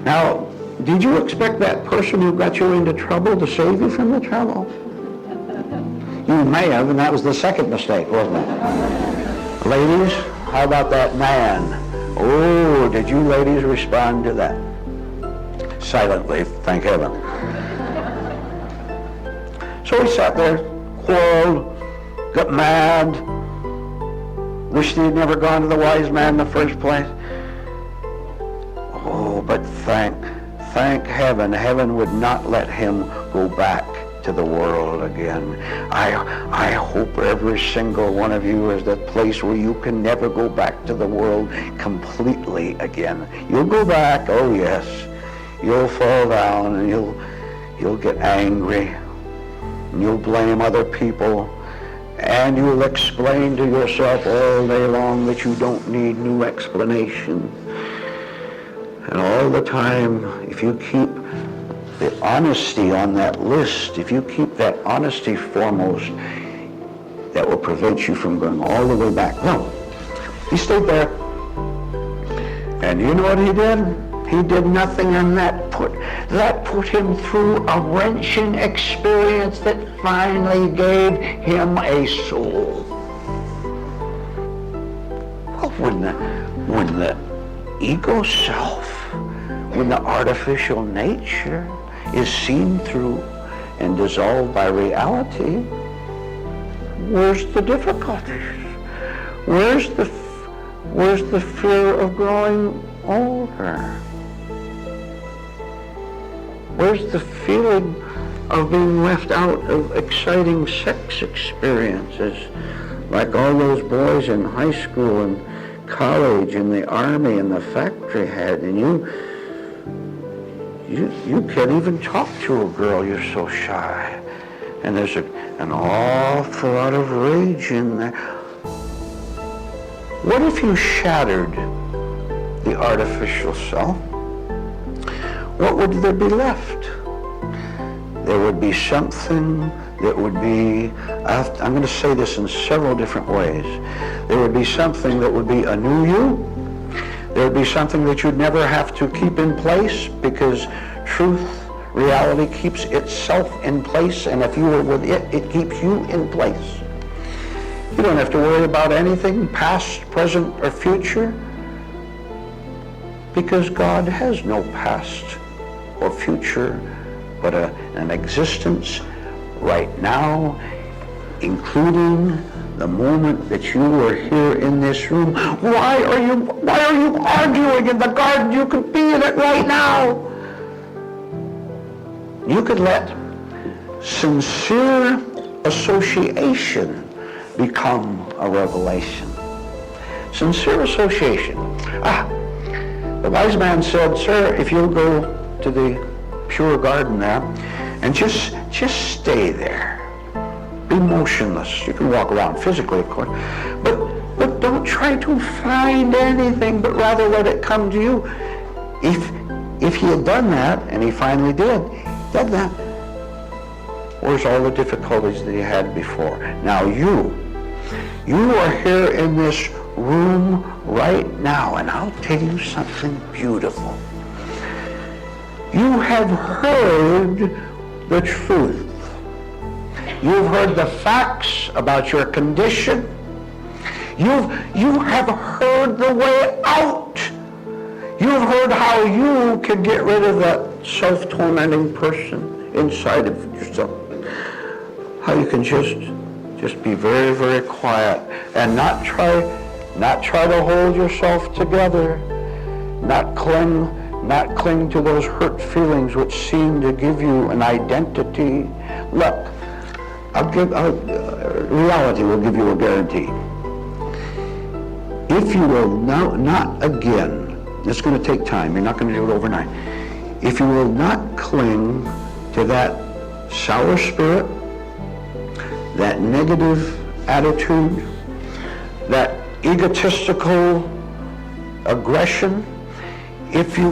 Now, did you expect that person who got you into trouble to save you from the trouble? You may have, and that was the second mistake, wasn't it? Ladies, how about that man? Oh, did you ladies respond to that? Silently, thank heaven. So he sat there, quarreled, got mad, wished he'd never gone to the wise man in the first place. Oh, but thank heaven, heaven would not let him go back to the world again. I hope every single one of you is the place where you can never go back to the world completely again. You'll go back, oh yes. You'll fall down and you'll get angry. And you'll blame other people. And you'll explain to yourself all day long that you don't need new explanation. And all the time, if you keep the honesty on that list, if you keep that honesty foremost, that will prevent you from going all the way back. No, he stayed there. And you know what he did? He did nothing, and that put him through a wrenching experience that finally gave him a soul. Well, when the ego self, when the artificial nature is seen through and dissolved by reality, where's the difficulties? Where's the fear of growing older? Where's the feeling of being left out of exciting sex experiences like all those boys in high school and college and the army and the factory had, and you can't even talk to a girl, you're so shy. And there's an awful lot of rage in there. What if you shattered the artificial self? What would there be left? There would be something that would be, I'm going to say this in several different ways. There would be something that would be a new you. There would be something that you'd never have to keep in place, because truth, reality keeps itself in place, and if you are with it, it keeps you in place. You don't have to worry about anything, past, present, or future, because God has no past or future, but an existence right now, including the moment that you are here in this room. Why are you arguing in the garden? You could be in it right now. You could let sincere association become a revelation. Sincere association. The wise man said, "Sir, if you'll go to the pure garden there and just stay there. Be motionless. You can walk around physically, of course, but don't try to find anything, but rather let it come to you." If he had done that, and he finally did that, where's all the difficulties that he had before? Now you are here in this room right now, and I'll tell you something beautiful. You have heard the truth. You've heard the facts about your condition. You have heard the way out. You've heard how you can get rid of that self-tormenting person inside of yourself. How you can just be very, very quiet and not try to hold yourself together, not cling to those hurt feelings which seem to give you an identity. Look, reality will give you a guarantee. If you will not again, it's going to take time, you're not going to do it overnight. If you will not cling to that sour spirit, that negative attitude, that egotistical aggression, if you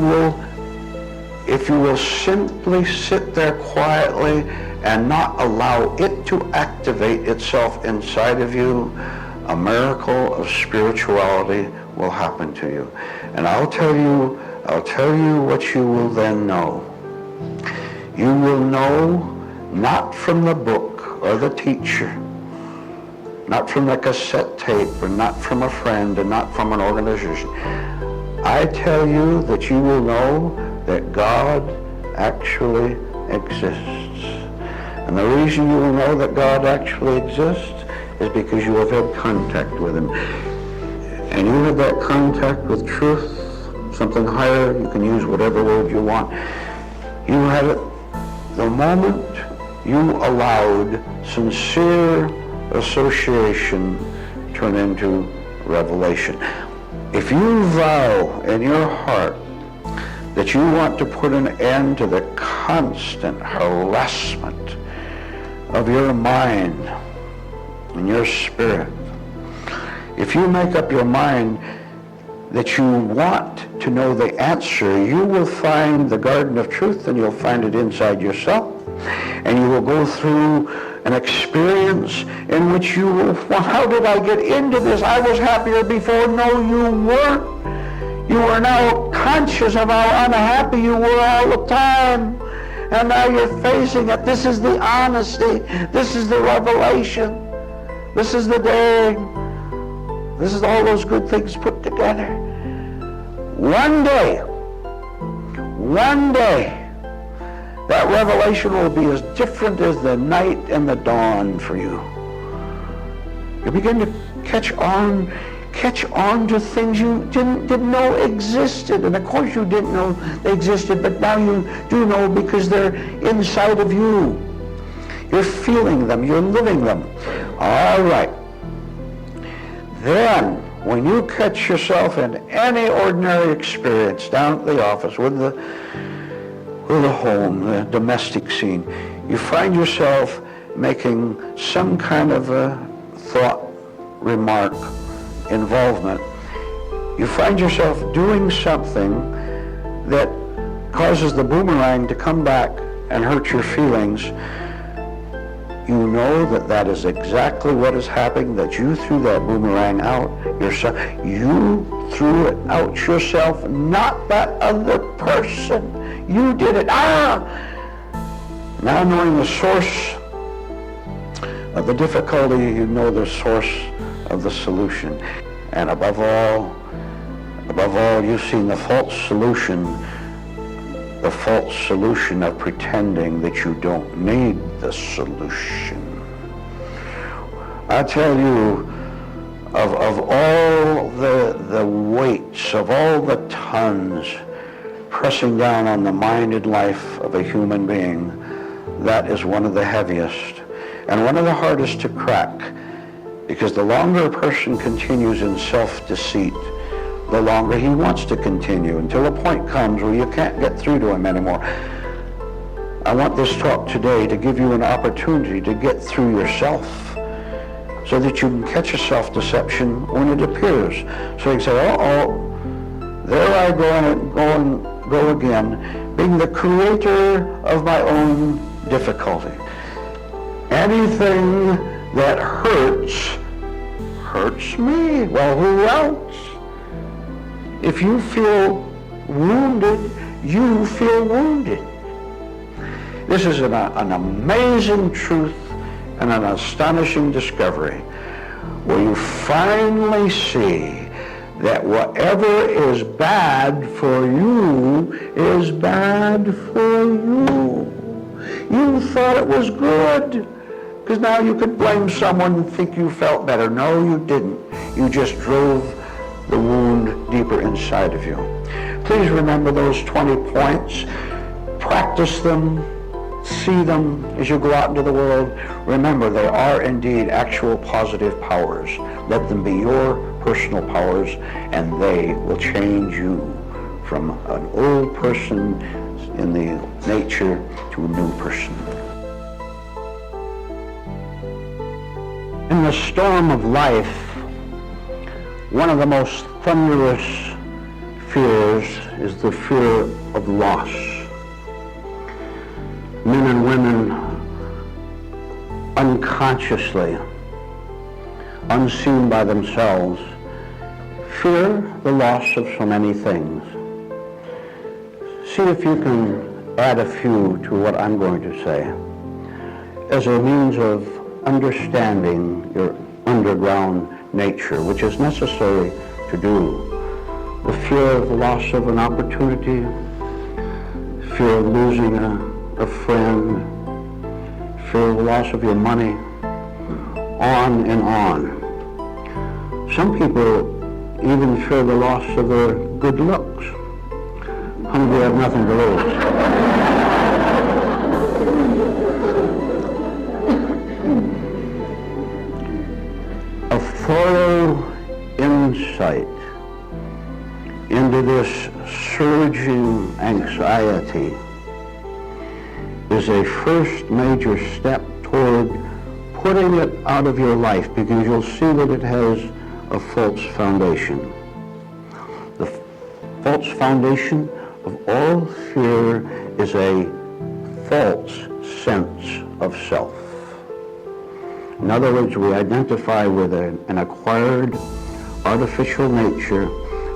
will simply sit there quietly and not allow it to activate itself inside of you, a miracle of spirituality will happen to you. And I'll tell you what you will then know. You will know not from the book or the teacher, not from the cassette tape, or not from a friend, and not from an organization. I tell you that you will know that God actually exists. And the reason you will know that God actually exists is because you have had contact with him. And you have that contact with truth, something higher. You can use whatever word you want. You had it the moment you allowed sincere association turn into revelation. If you vow in your heart that you want to put an end to the constant harassment of your mind and your spirit, if you make up your mind that you want to know the answer, you will find the garden of truth, and you'll find it inside yourself. And you will go through an experience in which you will, well, how did I get into this? I was happier before. No, you weren't. You are now conscious of how unhappy you were all the time. And now you're facing it. This is the honesty. This is the revelation. This is the day. This is all those good things put together. One day, that revelation will be as different as the night and the dawn for you. You begin to catch on to things you didn't know existed. And of course you didn't know they existed, but now you do know because they're inside of you. You're feeling them, you're living them. All right. Then, when you catch yourself in any ordinary experience down at the office with the home, the domestic scene, you find yourself making some kind of a thought, remark, involvement. You find yourself doing something that causes the boomerang to come back and hurt your feelings. You know that is exactly what is happening, that you threw that boomerang out yourself. You threw it out yourself, not that other person. You did it. Now knowing the source of the difficulty, you know the source of the solution. And above all, you've seen the false solution of pretending that you don't need the solution. I tell you, of all the weights, of all the tons pressing down on the mind and life of a human being, that is one of the heaviest and one of the hardest to crack, because the longer a person continues in self-deceit, the longer he wants to continue, until a point comes where you can't get through to him anymore. I want this talk today to give you an opportunity to get through yourself, so that you can catch a self-deception when it appears. So you can say, uh-oh, there I go again, being the creator of my own difficulty. Anything that hurts me. Well, who else? If you feel wounded, you feel wounded. This is an amazing truth and an astonishing discovery, where you finally see that whatever is bad for you is bad for you. You thought it was good, because now you could blame someone and think you felt better. No, you didn't. You just drove the wound deeper inside of you. Please remember those 20 points. Practice them. See them as you go out into the world. Remember, they are indeed actual positive powers. Let them be your personal powers, and they will change you from an old person in the nature to a new person. In the storm of life, one of the most thunderous fears is the fear of loss. Men and women unconsciously, unseen by themselves, fear the loss of so many things. See if you can add a few to what I'm going to say as a means of understanding your underground nature, which is necessary to do. The fear of the loss of an opportunity, fear of losing a friend, fear of the loss of your money, on and on. Some people even fear the loss of their good looks. How many have nothing to lose? A thorough insight into this surging anxiety is a first major step toward putting it out of your life, because you'll see that it has a false foundation. The false foundation of all fear is a false sense of self. In other words, we identify with an acquired artificial nature.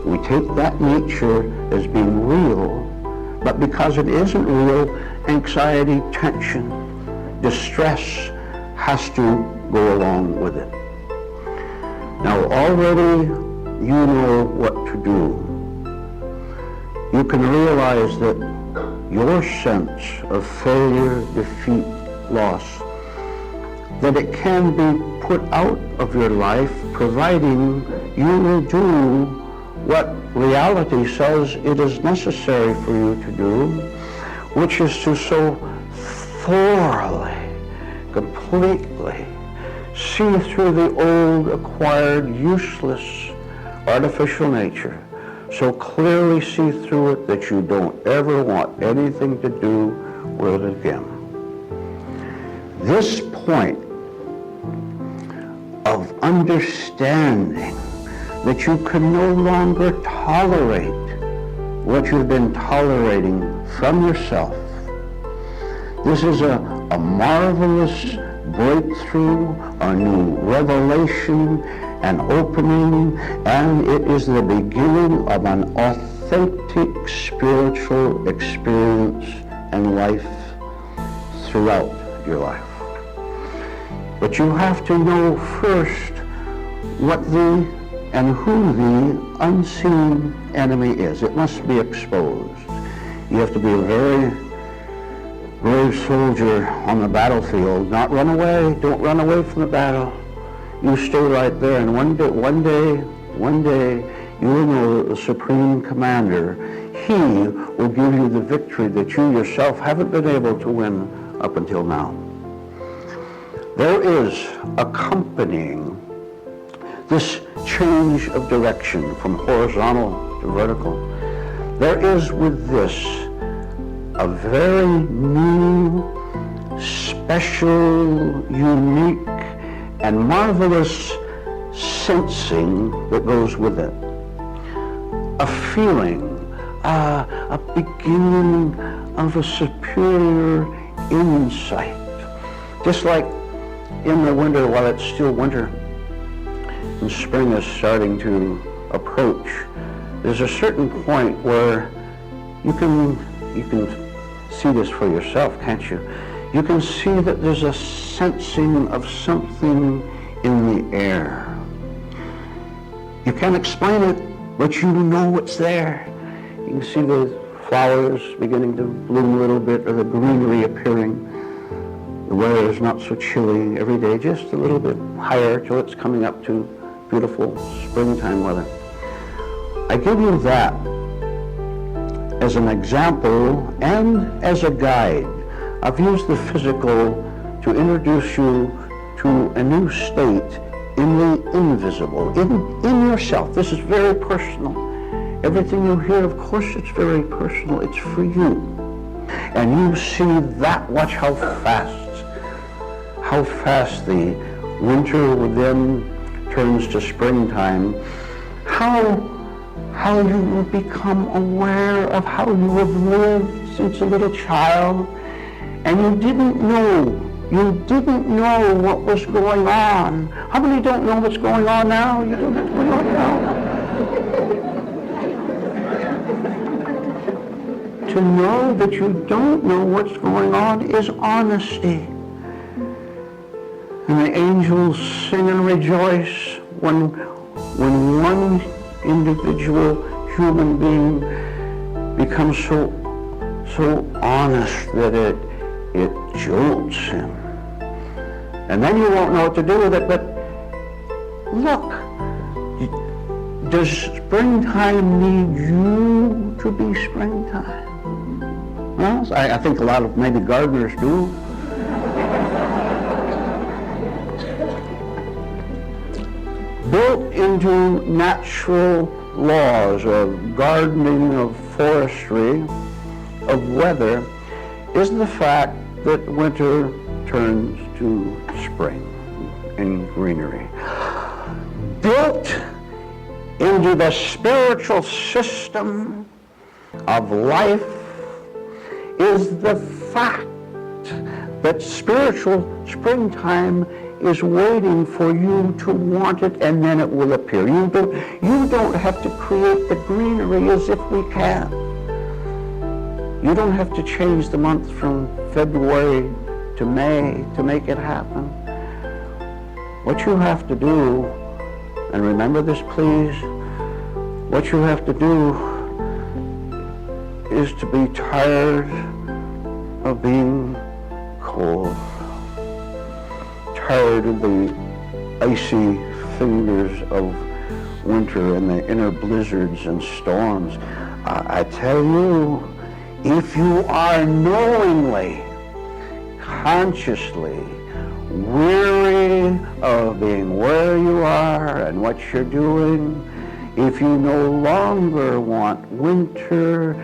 We take that nature as being real, but because it isn't real, anxiety, tension, distress has to go along with it. Now, already you know what to do. You can realize that your sense of failure, defeat, loss, that it can be put out of your life, providing you will do what reality says it is necessary for you to do, which is to so thoroughly, completely see through the old, acquired, useless, artificial nature, so clearly see through it that you don't ever want anything to do with it again. This point of understanding that you can no longer tolerate what you've been tolerating from yourself. This is a marvelous breakthrough, a new revelation, an opening, and it is the beginning of an authentic spiritual experience and life throughout your life. But you have to know first what the and who the unseen enemy is. It must be exposed. You have to be a very brave soldier on the battlefield. Not run away. Don't run away from the battle. You stay right there, and one day, you will know that the Supreme Commander, He will give you the victory that you yourself haven't been able to win up until now. There is accompanying this change of direction from horizontal to vertical. There is with this a very new, special, unique, and marvelous sensing that goes with it. A feeling, a beginning of a superior insight. Just like in the winter, while it's still winter, and spring is starting to approach, there's a certain point where you can see this for yourself, can't you? You can see that there's a sensing of something in the air. You can't explain it, but you know it's there. You can see the flowers beginning to bloom a little bit, or the greenery appearing. The weather is not so chilly every day, just a little bit higher till it's coming up to beautiful springtime weather. I give you that as an example and as a guide. I've used the physical to introduce you to a new state in the invisible, in yourself. This is very personal. Everything you hear, of course, it's very personal. It's for you. And you see that. Watch how fast the winter within turns to springtime. How how you will become aware of how you have lived since a little child, and you didn't know what was going on. How many don't know what's going on now? You don't know what's going on now. To know that you don't know what's going on is honesty. And the angels sing and rejoice when one individual human being becomes so honest that it jolts him. And then you won't know what to do with it, but look, does springtime need you to be springtime? Well, I think a lot of maybe gardeners do. Built into natural laws of gardening, of forestry, of weather, is the fact that winter turns to spring and greenery. Built into the spiritual system of life is the fact that spiritual springtime is waiting for you to want it, and then it will appear. You don't have to create the greenery as if we can. You don't have to change the month from February to May to make it happen. What you have to do, and remember this please, what you have to do is to be tired of being cold, tired of the icy fingers of winter and the inner blizzards and storms. I tell you, if you are knowingly, consciously weary of being where you are and what you're doing, if you no longer want winter,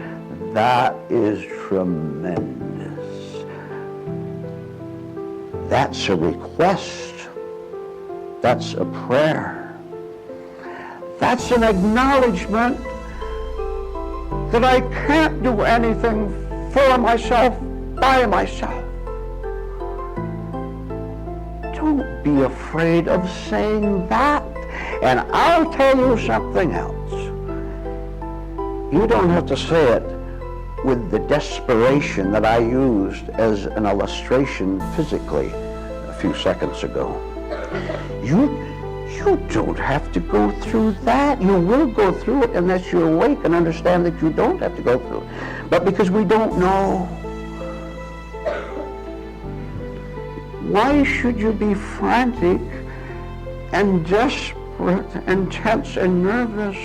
that is tremendous. That's a request. That's a prayer. That's an acknowledgement that I can't do anything for myself, by myself. Don't be afraid of saying that. And I'll tell you something else. You don't have to say it with the desperation that I used as an illustration physically a few seconds ago. You don't have to go through that. You will go through it unless you're awake and understand that you don't have to go through it. But because we don't know, why should you be frantic and desperate and tense and nervous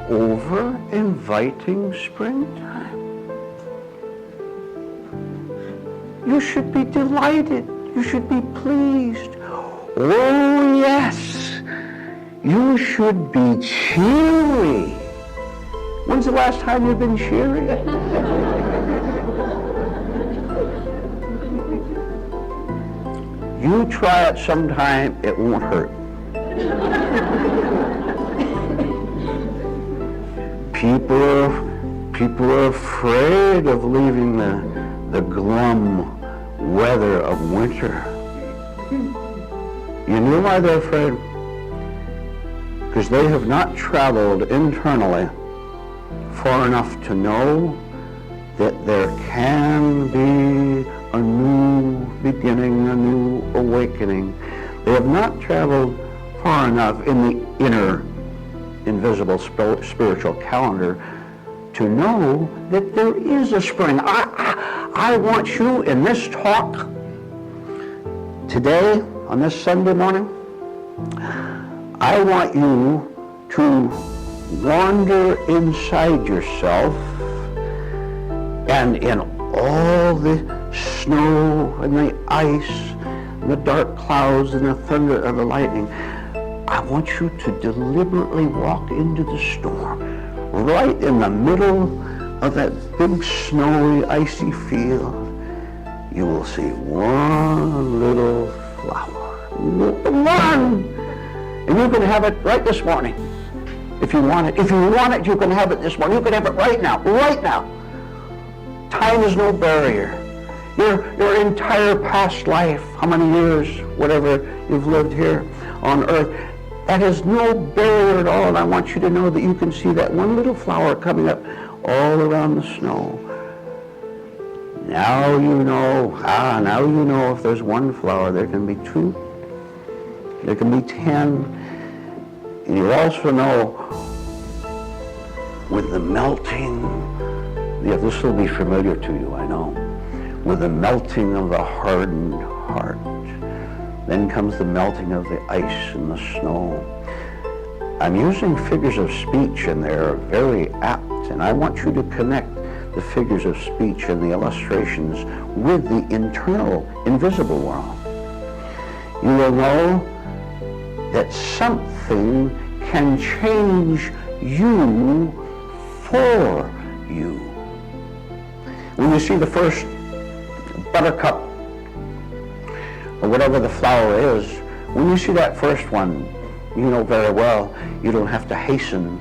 over inviting springtime? You should be delighted. You should be pleased. Oh, yes. You should be cheery. When's the last time you've been cheery? You try it sometime, it won't hurt. People are afraid of leaving the glum weather of winter. You know why they're afraid? Because they have not traveled internally far enough to know that there can be a new beginning, a new awakening. They have not traveled far enough in the inner, invisible spiritual calendar to know that there is a spring. I want you in this talk today, on this Sunday morning, I want you to wander inside yourself, and in all the snow and the ice and the dark clouds and the thunder and the lightning, I want you to deliberately walk into the storm, right in the middle of that big snowy icy field. You will see one little flower. One! And you can have it right this morning. If you want it. If you want it, you can have it this morning. You can have it right now. Right now. Time is no barrier. Your entire past life, how many years, whatever you've lived here on earth, that has no barrier at all. And I want you to know that you can see that one little flower coming up all around the snow. Now you know, now you know if there's one flower, there can be two, there can be 10. And you also know with the melting, this will be familiar to you, I know, with the melting of the hardened heart, then comes the melting of the ice and the snow. I'm using figures of speech and they're very apt, and I want you to connect the figures of speech and the illustrations with the internal, invisible world. You will know that something can change you for you. When you see the first buttercup, or whatever the flower is, when you see that first one, you know very well you don't have to hasten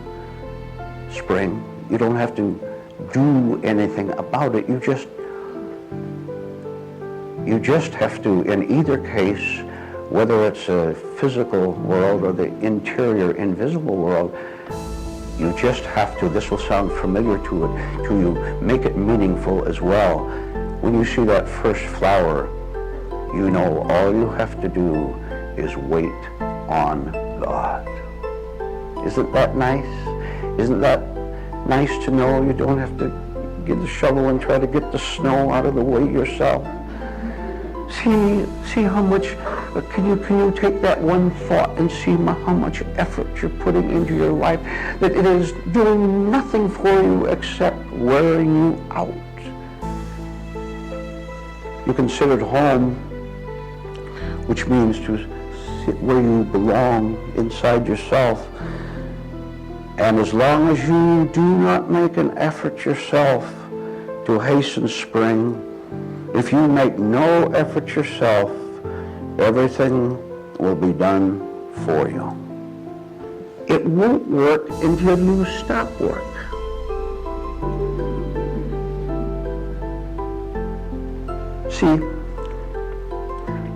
spring. You don't have to do anything about it. You just have to, in either case, whether it's a physical world or the interior invisible world, you just have to, this will sound familiar to you, make it meaningful as well. When you see that first flower, you know all you have to do is wait on God. Isn't that nice? Isn't that nice to know you don't have to get the shovel and try to get the snow out of the way yourself? See how much, can you take that one thought and see how much effort you're putting into your life, that it is doing nothing for you except wearing you out. You considered home, which means to sit where you belong inside yourself. And as long as you do not make an effort yourself to hasten spring, if you make no effort yourself, everything will be done for you. It won't work until you stop work. See,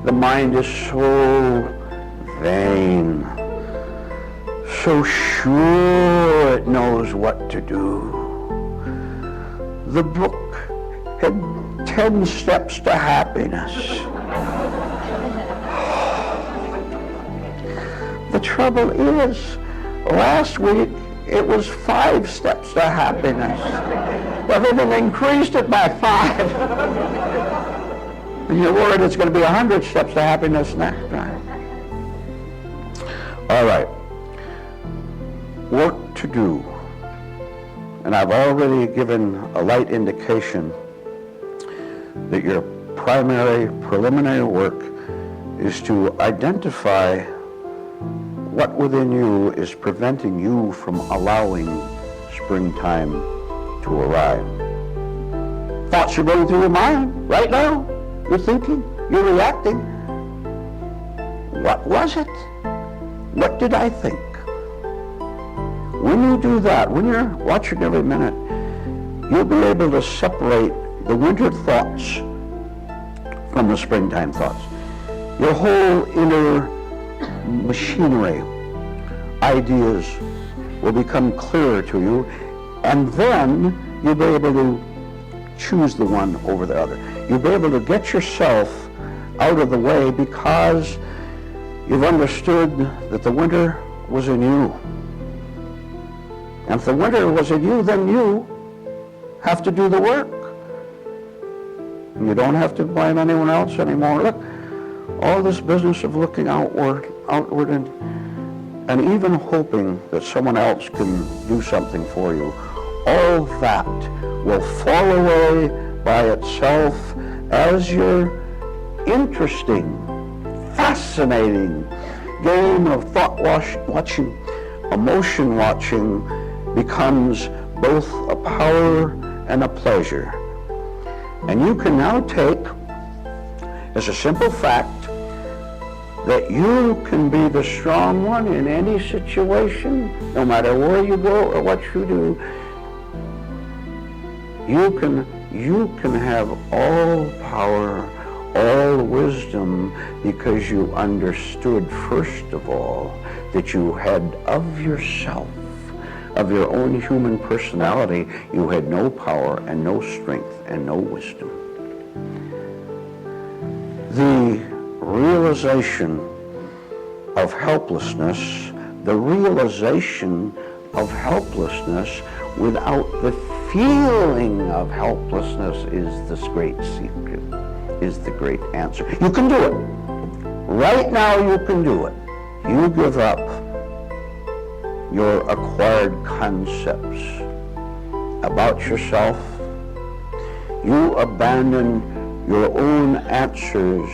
the mind is so vain, so sure it knows what to do. The book had 10 steps to happiness. The trouble is, last week it was 5 steps to happiness. But then they increased it by 5. And you're worried it's going to be 100 steps to happiness next time. All right. Work to do. And I've already given a light indication that your primary preliminary work is to identify what within you is preventing you from allowing springtime to arrive. Thoughts are going through your mind right now. You're thinking, you're reacting. What was it? What did I think? When you do that, when you're watching every minute, you'll be able to separate the winter thoughts from the springtime thoughts. Your whole inner machinery, ideas will become clearer to you, and then you'll be able to choose the one over the other. You'll be able to get yourself out of the way because you've understood that the winter was in you. And if the winter was in you, then you have to do the work. You don't have to blame anyone else anymore. Look, all this business of looking outward and even hoping that someone else can do something for you, all that will fall away by itself as your interesting, fascinating game of thought watching, emotion watching becomes both a power and a pleasure. And you can now take, as a simple fact, that you can be the strong one in any situation, no matter where you go or what you do. You can have all power, all wisdom, because you understood, first of all, that you had of yourself, of your own human personality, you had no power and no strength and no wisdom. The realization of helplessness, the realization of helplessness without the feeling of helplessness is this great secret, is the great answer. You can do it. Right now you can do it. You give up your acquired concepts about yourself. You abandon your own answers.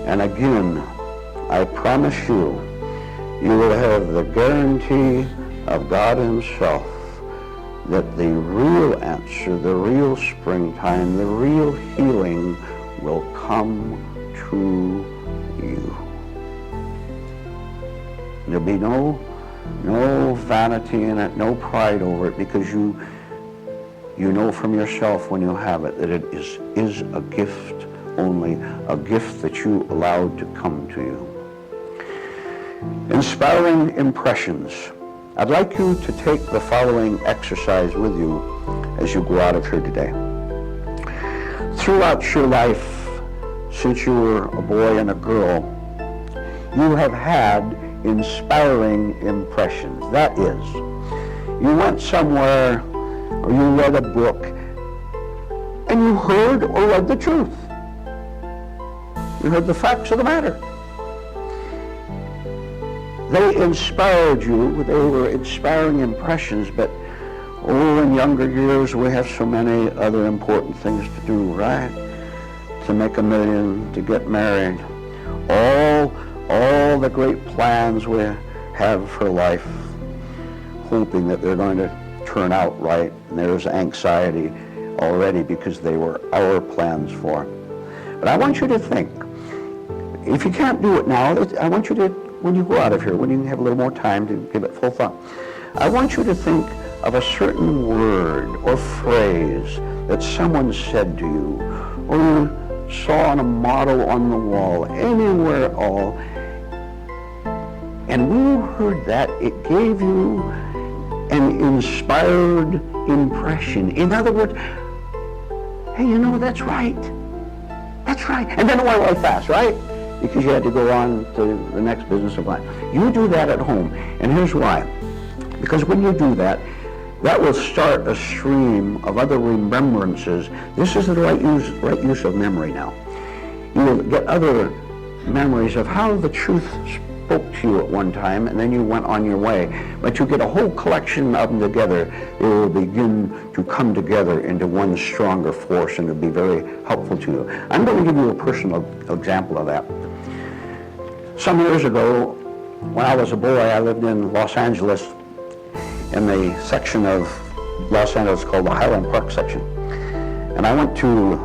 And again, I promise you, you will have the guarantee of God Himself that the real answer, the real springtime, the real healing will come to you. There'll be no vanity in it, no pride over it, because you know from yourself when you have it that it is a gift, only a gift that you allowed to come to you. Inspiring impressions. I'd like you to take the following exercise with you as you go out of here today. Throughout your life, since you were a boy and a girl, you have had inspiring impressions. That is, you went somewhere or you read a book and you heard or read the truth. You heard the facts of the matter. They inspired you. They were inspiring impressions, but in younger years we have so many other important things to do, right? To make $1 million, to get married, all the great plans we have for life, hoping that they're going to turn out right, and there's anxiety already because they were our plans for. But I want you to think, if you can't do it now, I want you to, when you go out of here, when you have a little more time to give it full thought, I want you to think of a certain word or phrase that someone said to you, or you saw on a model on the wall, anywhere at all, and when you heard that, it gave you an inspired impression. In other words, hey, you know, that's right. That's right. And then it went away fast, right? Because you had to go on to the next business of life. You do that at home, and here's why. Because when you do that, that will start a stream of other remembrances. This is the right use of memory now. You will get other memories of how the truth spoke to you at one time, and then you went on your way. But you get a whole collection of them together. They will begin to come together into one stronger force, and it'll be very helpful to you. I'm going to give you a personal example of that. Some years ago, when I was a boy, I lived in Los Angeles, in the section of Los Angeles called the Highland Park section. And I went to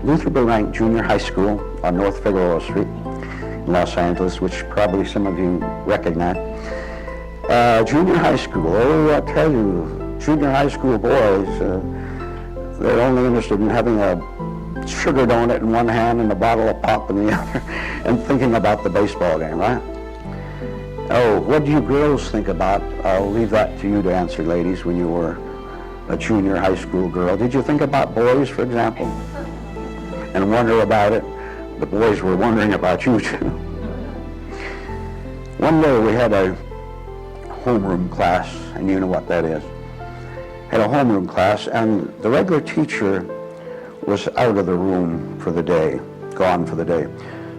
Luther Burbank Junior High School on North Figueroa Street in Los Angeles, which probably some of you recognize. Junior high school, I tell you, junior high school boys, they're only interested in having a sugar donut in one hand and a bottle of pop in the other, and thinking about the baseball game, right? Oh, what do you girls think about? I'll leave that to you to answer, ladies, when you were a junior high school girl. Did you think about boys, for example, and wonder about it? The boys were wondering about you, too. One day we had a homeroom class, and you know what that is. Had a homeroom class, and the regular teacher was out of the room for the day, gone for the day.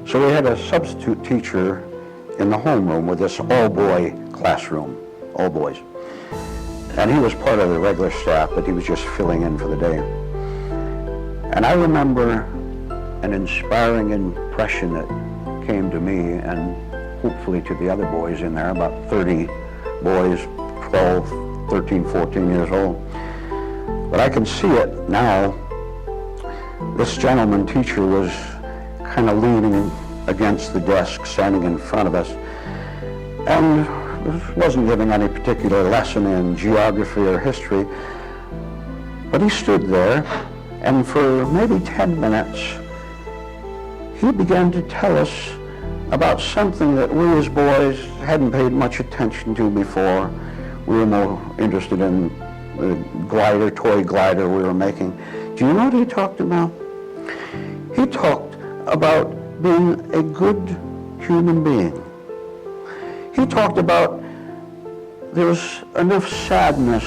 So we had a substitute teacher in the homeroom with this all-boy classroom, all boys. And he was part of the regular staff, but he was just filling in for the day. And I remember an inspiring impression that came to me, and hopefully to the other boys in there, about 30 boys, 12, 13, 14 years old. But I can see it now. This gentleman teacher was kind of leaning against the desk standing in front of us, and wasn't giving any particular lesson in geography or history, but he stood there, and for maybe 10 minutes, he began to tell us about something that we as boys hadn't paid much attention to before. We were more interested in the toy glider we were making. Do you know what he talked about? He talked about being a good human being. He talked about there's enough sadness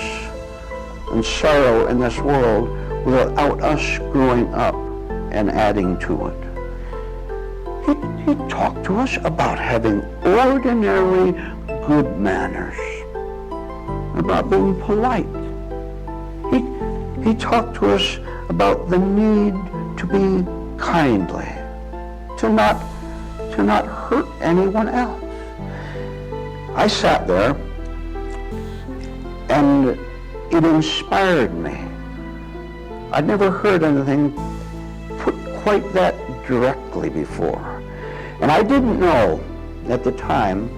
and sorrow in this world without us growing up and adding to it. He talked to us about having ordinary good manners, about being polite. He talked to us about the need to be kindly, to not hurt anyone else. I sat there, and it inspired me. I'd never heard anything put quite that directly before. And I didn't know at the time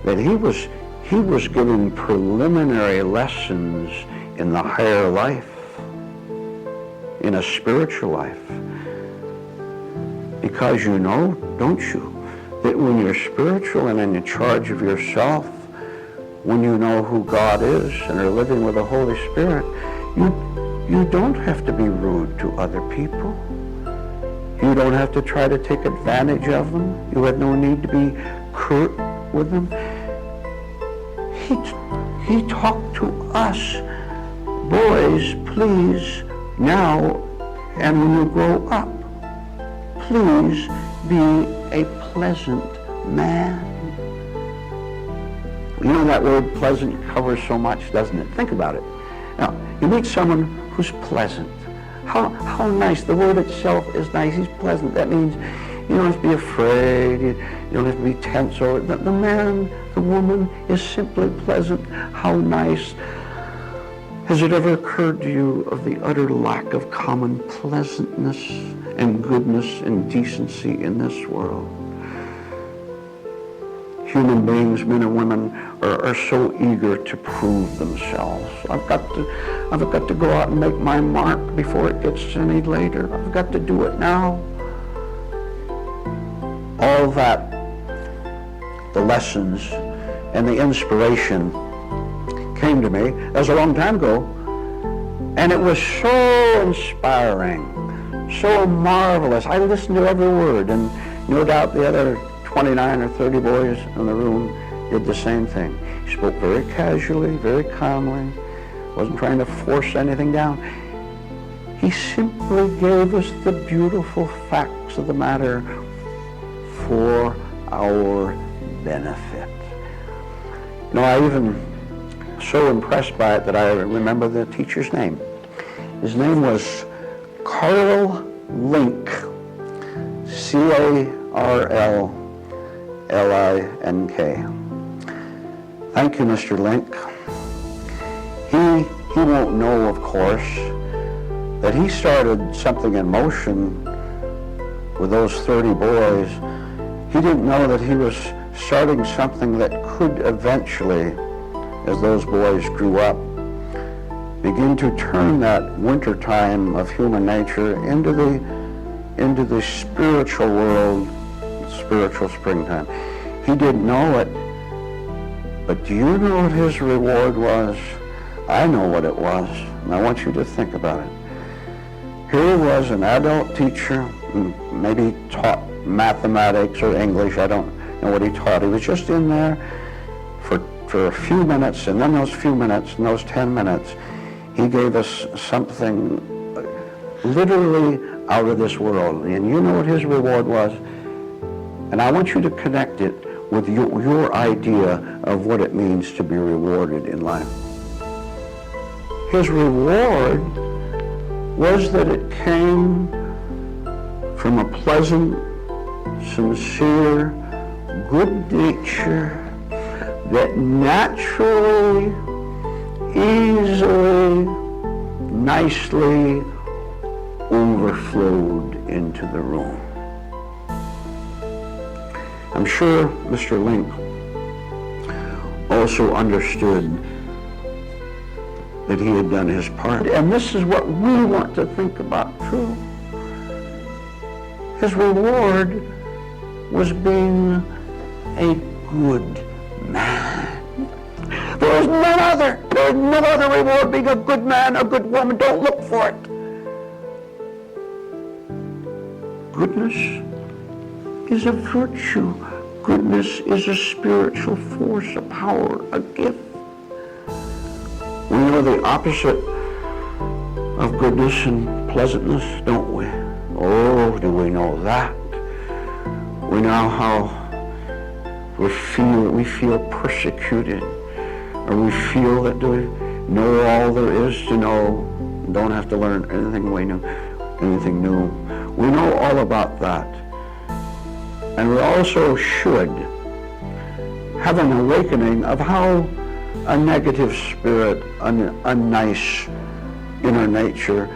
that he was giving preliminary lessons in the higher life, in a spiritual life. Because you know, don't you, that when you're spiritual and in charge of yourself, when you know who God is and are living with the Holy Spirit, you don't have to be rude to other people. You don't have to try to take advantage of them. You have no need to be curt with them. He talked to us, boys, please, now and when you grow up, please be a pleasant man. You know that word pleasant covers so much, doesn't it? Think about it. Now, you meet someone who's pleasant. How nice. The word itself is nice. He's pleasant. That means you don't have to be afraid. You don't have to be tense over it. The man, the woman is simply pleasant. How nice. Has it ever occurred to you of the utter lack of common pleasantness and goodness and decency in this world? Human beings, men and women, are so eager to prove themselves. I've got to go out and make my mark before it gets any later. I've got to do it now. All that, the lessons and the inspiration came to me. That was a long time ago, and it was so inspiring, so marvelous. I listened to every word, and no doubt the other 29 or 30 boys in the room did the same thing. He spoke very casually, very calmly, wasn't trying to force anything down. He simply gave us the beautiful facts of the matter for our benefit. You know, I even so impressed by it that I remember the teacher's name. His name was Carl Link, C-A-R-L-L-I-N-K. Thank you, Mr. Link. He won't know, of course, that he started something in motion with those 30 boys. He didn't know that he was starting something that could eventually, as those boys grew up, begin to turn that winter time of human nature into the spiritual world, spiritual springtime. He didn't know it, but do you know what his reward was? I know what it was, and I want you to think about it. Here he was, an adult teacher, maybe taught mathematics or English. I don't know what he taught. He was just in there for a few minutes, and then those few minutes, and those 10 minutes, he gave us something literally out of this world. And you know what his reward was? And I want you to connect it with your idea of what it means to be rewarded in life. His reward was that it came from a pleasant, sincere, good nature that naturally, easily, nicely overflowed into the room. I'm sure Mr. Link also understood that he had done his part. And this is what we want to think about too. His reward was being a good man. There is none other. There is no other reward being a good man, a good woman. Don't look for it. Goodness is a virtue. Goodness is a spiritual force, a power, a gift. We know the opposite of goodness and pleasantness, don't we? Oh, do we know that? We know how we feel persecuted, or we feel that we know all there is to know, don't have to learn anything new. We know all about that. And we also should have an awakening of how a negative spirit, a nice inner nature,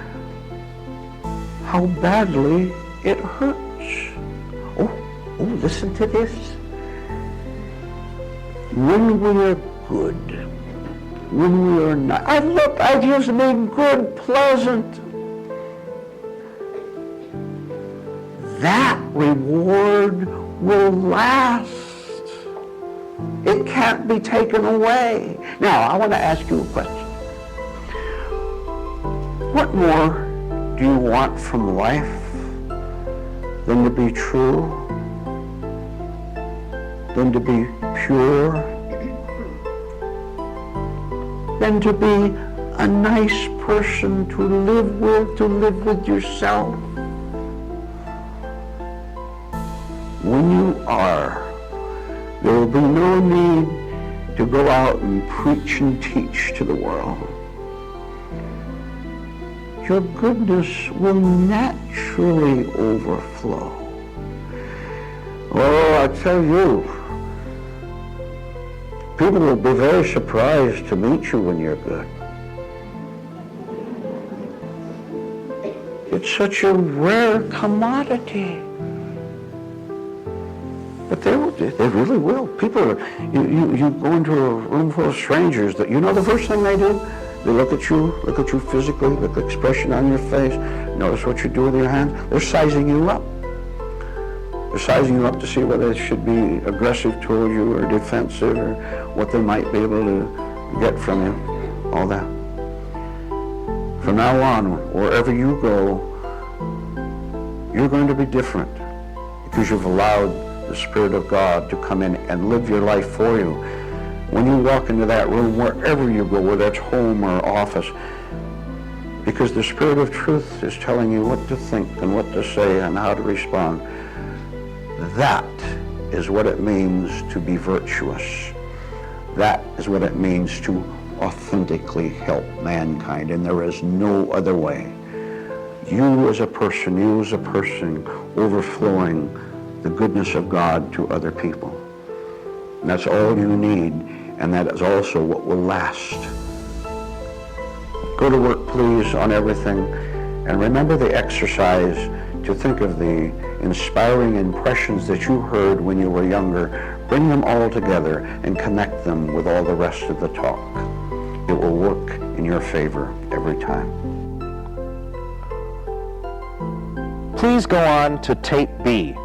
how badly it hurts. Oh, listen to this. When we are good, when we are not, I've used the name good, pleasant. That reward will last. It can't be taken away. Now, I want to ask you a question. What more do you want from life than to be true, than to be pure, than to be a nice person to live with yourself? When you are, there will be no need to go out and preach and teach to the world. Your goodness will naturally overflow. Oh, I tell you, people will be very surprised to meet you when you're good. It's such a rare commodity. But they really will. People you go into a room full of strangers that, the first thing they do? They look at you physically, look at the expression on your face, notice what you do with your hands. They're sizing you up. They're sizing you up to see whether it should be aggressive toward you or defensive or what they might be able to get from you, all that. From now on, wherever you go, you're going to be different because you've allowed the Spirit of God to come in and live your life for you. When you walk into that room, wherever you go, whether it's home or office, because the Spirit of truth is telling you what to think and what to say and how to respond. That is what it means to be virtuous. That is what it means to authentically help mankind, and there is no other way. You as a person overflowing the goodness of God to other people. And that's all you need, and that is also what will last. Go to work, please, on everything, and remember the exercise to think of the inspiring impressions that you heard when you were younger. Bring them all together and connect them with all the rest of the talk. It will work in your favor every time. Please go on to tape B.